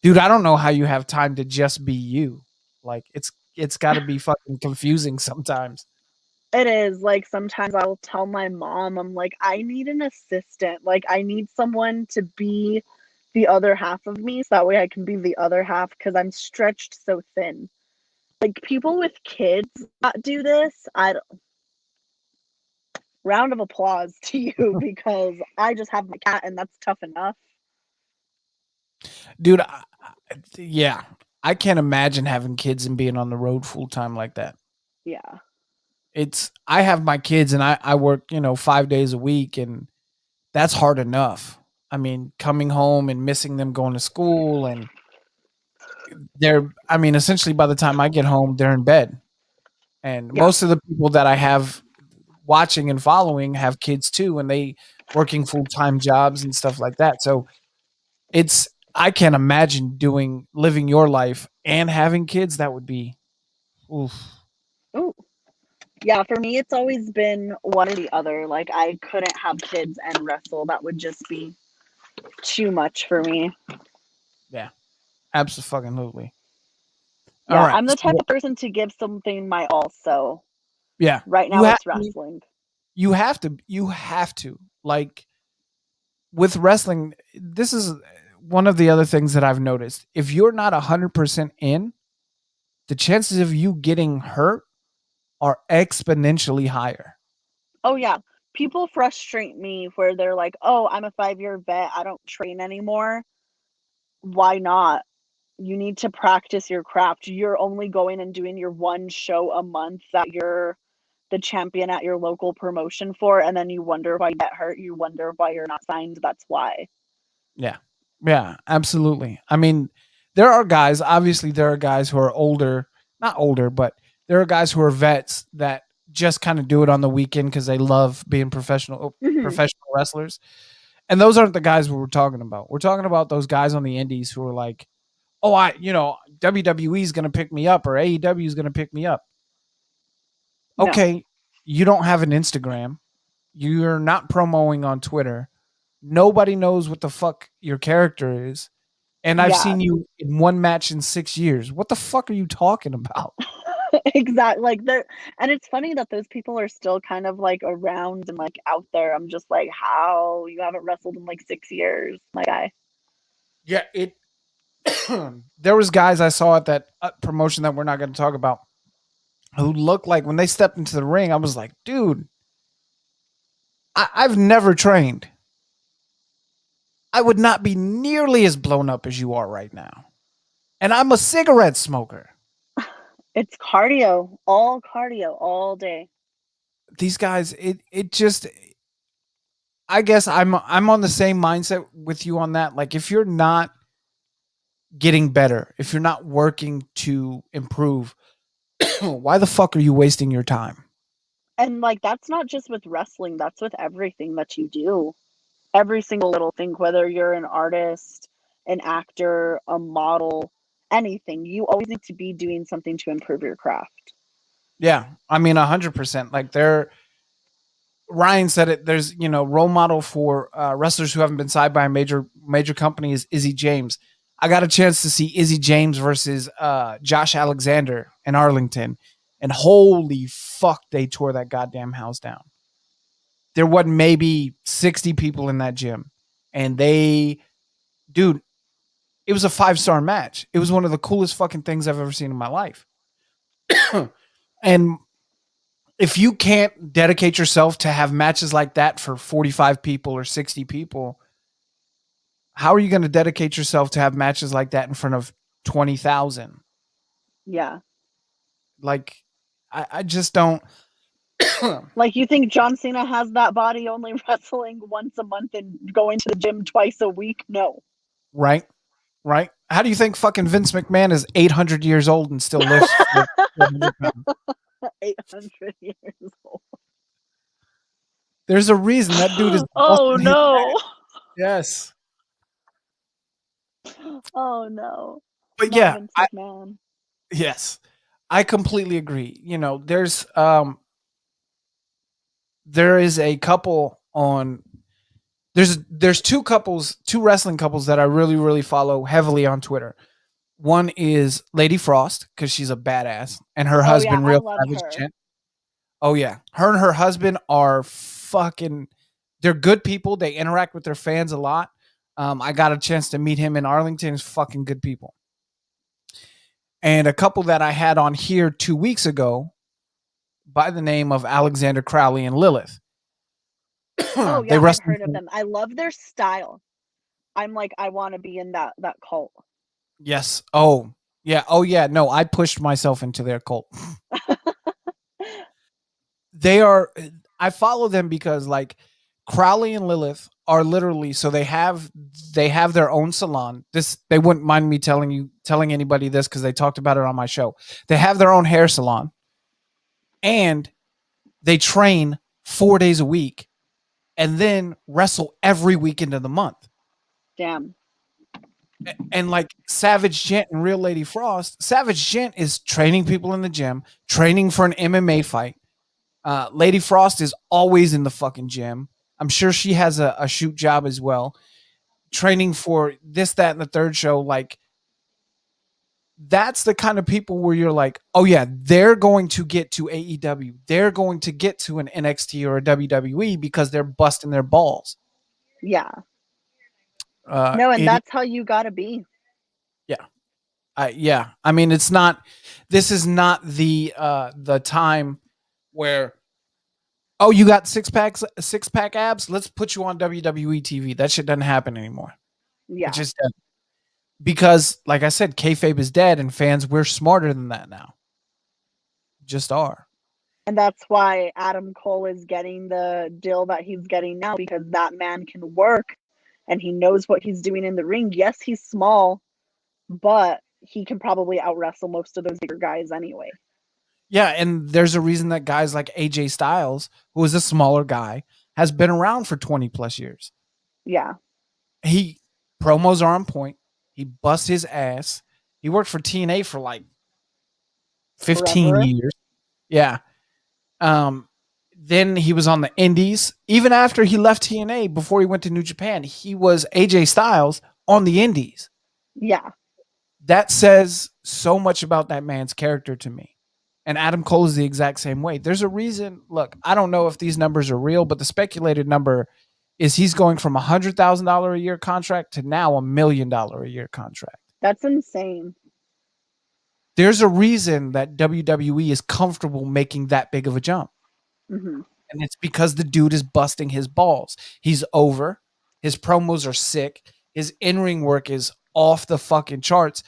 A: dude, I don't know how you have time to just be you. Like, it's got to be fucking confusing sometimes.
B: It is, like, sometimes I'll tell my mom, I'm like, "I need an assistant, like, I need someone to be the other half of me, so that way I can be the other half because 'cause I'm stretched so thin." Like, people with kids that do this, I don't round of applause to you because I just have my cat and that's tough enough.
A: Dude, yeah, I can't imagine having kids and being on the road full time like that.
B: Yeah.
A: I have my kids and I work, 5 days a week, and that's hard enough. I mean, coming home and missing them going to school, and I mean, essentially by the time I get home, they're in bed. And
B: Yeah.
A: most of the people that I have watching and following have kids too, and they working full-time jobs and stuff like that. So I can't imagine living your life and having kids. That would be, oof.
B: Ooh. Yeah, for me, it's always been one or the other, like, I couldn't have kids and wrestle, that would just be too much for me.
A: Yeah, absolutely. All
B: Yeah,
A: right.
B: I'm the type
A: So,
B: of person to give something my all, so
A: yeah,
B: right
A: you
B: now
A: have
B: it's wrestling.
A: you have to like with wrestling, this is one of the other things that I've noticed. If you're not 100% in, the chances of you getting hurt are exponentially higher.
B: Oh yeah. People frustrate me where they're like, "Oh, I'm a 5-year vet. I don't train anymore." Why not? You need to practice your craft. You're only going and doing your one show a month that you're the champion at your local promotion for, and then you wonder why you get hurt. You wonder why you're not signed. That's why.
A: Yeah. Yeah, absolutely. I mean, there are guys, obviously there are guys who are older, not older, but there are guys who are vets that just kind of do it on the weekend because they love being
B: Mhm.
A: professional wrestlers. And those aren't the guys we're talking about. We're talking about those guys on the indies who are like, "Oh, WWE is going to pick me up or AEW is going to pick me up."
B: No.
A: Okay, you don't have an Instagram. You're not promoting on Twitter. Nobody knows what the fuck your character is. And I've
B: Yeah.
A: seen you in one match in 6 years. What the fuck are you talking about?
B: Exactly. Like, they're and it's funny that those people are still kind of, like, around and, like, out there. I'm just like, "How? You haven't wrestled in, like, 6 years, my guy."
A: Yeah, it there was guys I saw at that promotion that we're not going to talk about who looked like when they stepped into the ring, I was like, dude, I've never trained. I would not be nearly as blown up as you are right now. And I'm a cigarette smoker.
B: It's cardio all day.
A: These guys, it just I guess I'm on the same mindset with you on that. Like if you're not getting better, if you're not working to improve, why the fuck are you wasting your time?
B: And, like, that's not just with wrestling, that's with everything that you do. Every single little thing, whether you're an artist, an actor, a model, anything, you always need to be doing something to improve your craft.
A: Yeah, I mean 100%. Like they're Ryan said it. There's role model for wrestlers who haven't been signed by a major company is Izzy James. I got a chance to see Izzy James versus Josh Alexander in Arlington, and holy fuck, they tore that goddamn house down. There wasn't maybe 60 people in that gym, and dude, it was a 5-star match. It was one of the coolest fucking things I've ever seen in my life. And if you can't dedicate yourself to have matches like that for 45 people or 60 people, how are you going to dedicate yourself to have matches like that in front of 20,000?
B: Yeah.
A: Like, I just don't.
B: Like, you think John Cena has that body only wrestling once a month and going to the gym twice a week? No.
A: Right? Right? How do you think fucking Vince McMahon is 800 years old and still lifts 400 pounds?
B: 800 years old.
A: There's a reason that dude is
B: Oh,
A: busting his ass.
B: no.
A: Yes.
B: Oh, no.
A: But
B: Not
A: yeah,
B: Vince McMahon.
A: yes. I completely agree. There is a couple on there's two wrestling couples that I really really follow heavily on Twitter. One is Lady Frost because she's a badass, and her
B: Oh, yeah,
A: husband,
B: I
A: Real
B: love
A: Savage
B: her.
A: Gent. Oh yeah, her and her husband are fucking. They're good people. They interact with their fans a lot. I got a chance to meet him in Arlington. He's fucking good people. And a couple that I had on here 2 weeks ago by the name of Alexander Crowley and Lilith.
B: Oh,
A: They
B: yeah, I've
A: wrestled.
B: heard of them. I love their style. I'm like, I wanna be in that cult.
A: Yes. Oh, yeah. Oh, yeah. No, I pushed myself into their cult. They are. I follow them because like Crowley and Lilith are literally so they have their own salon. This they wouldn't mind me telling anybody this because they talked about it on my show. They have their own hair salon, and they train 4 days a week, and then wrestle every weekend of the month.
B: Damn.
A: And like Savage Gent and Real Lady Frost, Savage Gent is training people in the gym, training for an MMA fight. Lady Frost is always in the fucking gym. I'm sure she has a shoot job as well, training for this, that, and the third show. Like, that's the kind of people where you're like, oh yeah, they're going to get to AEW. They're going to get to an NXT or a WWE because they're busting their balls.
B: Yeah. No, and
A: It
B: that's how you gotta be.
A: yeah. I mean, it's not. This is not the time where, oh, you got six pack abs. Let's put you on WWE TV. That shit doesn't happen anymore. It
B: Yeah.
A: just doesn't. Because, like I said, kayfabe is dead, and fans, we're smarter than that now. Just are.
B: And that's why Adam Cole is getting the deal that he's getting now, because that man can work and he knows what he's doing in the ring. Yes, he's small, but he can probably out wrestle most of those bigger guys anyway.
A: Yeah, and there's a reason that guys like AJ Styles, who is a smaller guy, has been around for 20 plus years.
B: Yeah.
A: He promos are on point. He busts his ass. He worked for TNA for like 15
B: Forever.
A: years. Yeah. Um, then he was on the Indies. Even after he left TNA, before he went to New Japan, he was AJ Styles on the Indies.
B: Yeah.
A: That says so much about that man's character to me. And Adam Cole is the exact same way. There's a reason. Look, I don't know if these numbers are real, but the speculated number is he's going from $100,000 a year contract to now $1 million a year contract.
B: That's insane.
A: There's a reason that WWE is comfortable making that big of a jump.
B: Mm-hmm.
A: And it's because the dude is busting his balls. He's over. His promos are sick. His in-ring work is off the fucking charts.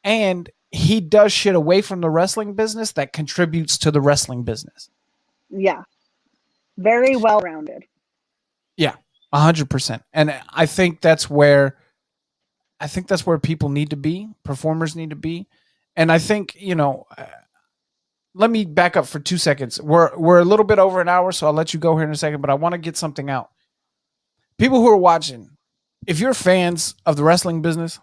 A: And he does shit away from the wrestling business that contributes to the wrestling business.
B: Yeah. Very well rounded.
A: Yeah, 100%. And I think that's where people need to be, performers need to be. And I think, let me back up for 2 seconds. We're a little bit over an hour, so I'll let you go here in a second, but I want to get something out. People who are watching, if you're fans of the wrestling business,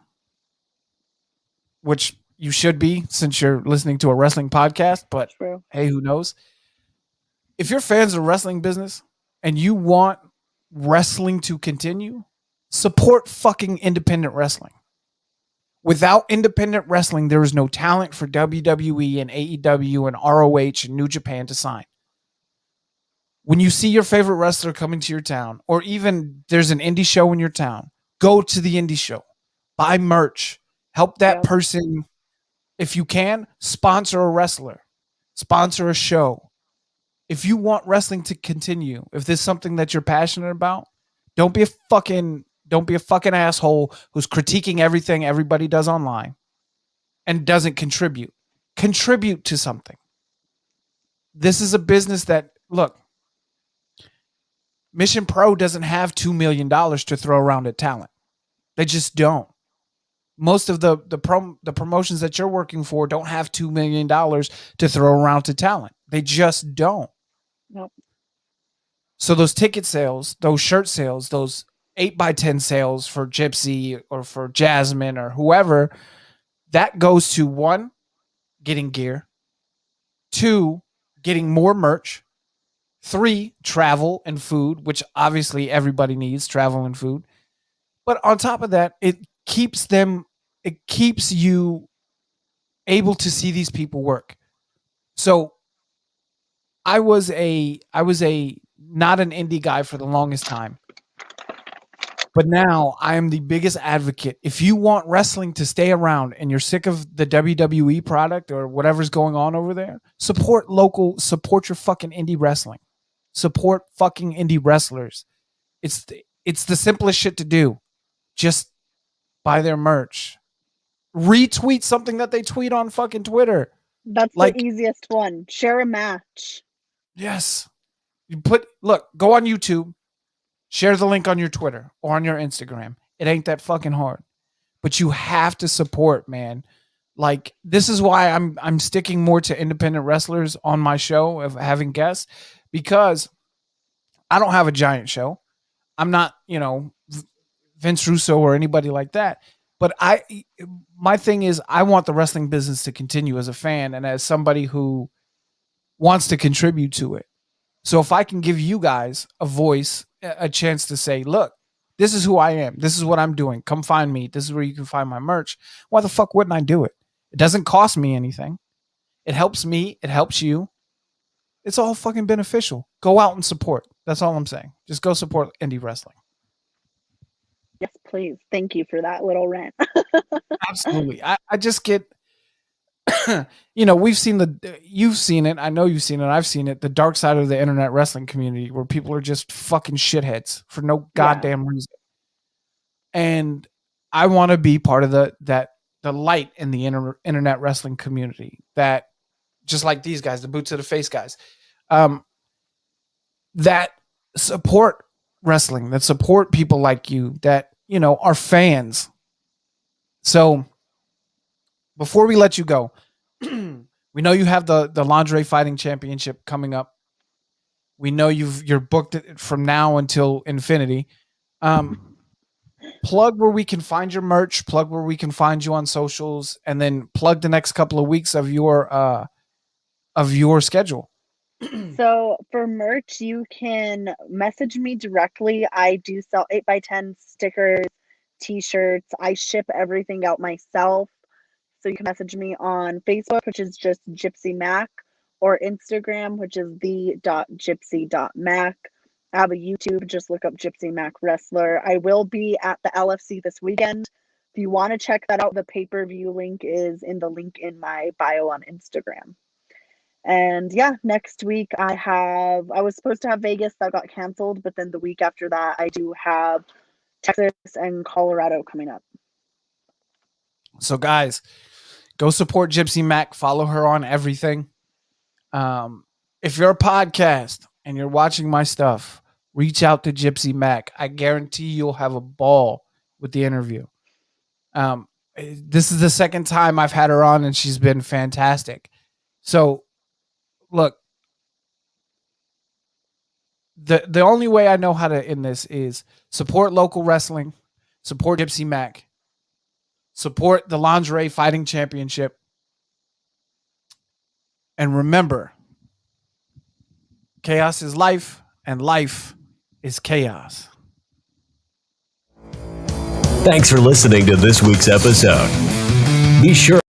A: which you should be since you're listening to a wrestling podcast, but
B: True.
A: hey, who knows? If you're fans of wrestling business and you want wrestling to continue, support fucking independent wrestling. Without independent wrestling, there is no talent for WWE and AEW and ROH and New Japan to sign. When you see your favorite wrestler coming to your town, or even there's an indie show in your town, go to the indie show, buy merch, help that person. If you can, sponsor a wrestler, sponsor a show. If you want wrestling to continue, if there's something that you're passionate about, don't be a fucking asshole who's critiquing everything everybody does online and doesn't contribute. Contribute to something. This is a business that, look, Mission Pro doesn't have $2 million to throw around at talent. They just don't. Most of the promotions that you're working for don't have $2 million to throw around to talent. They just don't.
B: Nope.
A: So those ticket sales, those shirt sales, those 8x10 sales for Gypsy or for Jasmine or whoever, that goes to 1, getting gear, 2, getting more merch, 3, travel and food, which obviously everybody needs, travel and food. But on top of that, it keeps you able to see these people work. So I was a not an indie guy for the longest time. But now I am the biggest advocate. If you want wrestling to stay around and you're sick of the WWE product or whatever's going on over there, support local, support your fucking indie wrestling. Support fucking indie wrestlers. It's the simplest shit to do. Just buy their merch. Retweet something that they tweet on fucking Twitter.
B: That's
A: like,
B: the easiest one. Share a match.
A: Yes. Go on YouTube. Share the link on your Twitter or on your Instagram. It ain't that fucking hard. But you have to support, man. Like, this is why I'm sticking more to independent wrestlers on my show of having guests, because I don't have a giant show. I'm not, Vince Russo or anybody like that. But my thing is, I want the wrestling business to continue as a fan and as somebody who wants to contribute to it. So if I can give you guys a voice, a chance to say, look, this is who I am. This is what I'm doing. Come find me. This is where you can find my merch. Why the fuck wouldn't I do it? It doesn't cost me anything. It helps me. It helps you. It's all fucking beneficial. Go out and support. That's all I'm saying. Just go support indie wrestling.
B: Yes, please. Thank you for that little rant.
A: Absolutely. I just get, you've seen you've seen it. I know you've seen it. I've seen it. The dark side of the internet wrestling community where people are just fucking shitheads for no
B: Yeah.
A: goddamn reason. And I want to be part of the light in the internet wrestling community that just like these guys, the boots to the face guys, that support wrestling, that support people like you, that, are fans. So before we let you go, we know you have the lingerie fighting championship coming up. We know you're booked from now until infinity. Plug where we can find your merch, plug where we can find you on socials, and then plug the next couple of weeks of your schedule.
B: So for merch, you can message me directly. I do sell 8x10 stickers, t-shirts. I ship everything out myself. So you can message me on Facebook, which is just Gypsy Mac, or Instagram, which is the.gypsy.mac. I have a YouTube, just look up Gypsy Mac Wrestler. I will be at the LFC this weekend. If you want to check that out, the pay-per-view link is in the link in my bio on Instagram. And yeah, next week I was supposed to have Vegas, that got canceled, but then the week after that I do have Texas and Colorado coming up.
A: So guys, go support Gypsy Mac. Follow her on everything. If you're a podcast and you're watching my stuff, reach out to Gypsy Mac. I guarantee you'll have a ball with the interview. This is the second time I've had her on, and she's been fantastic. So, look, the only way I know how to end this is support local wrestling, support Gypsy Mac, support the Lingerie Fighting Championship, and remember, chaos is life, and life is chaos.
D: Thanks for listening to this week's episode. Be sure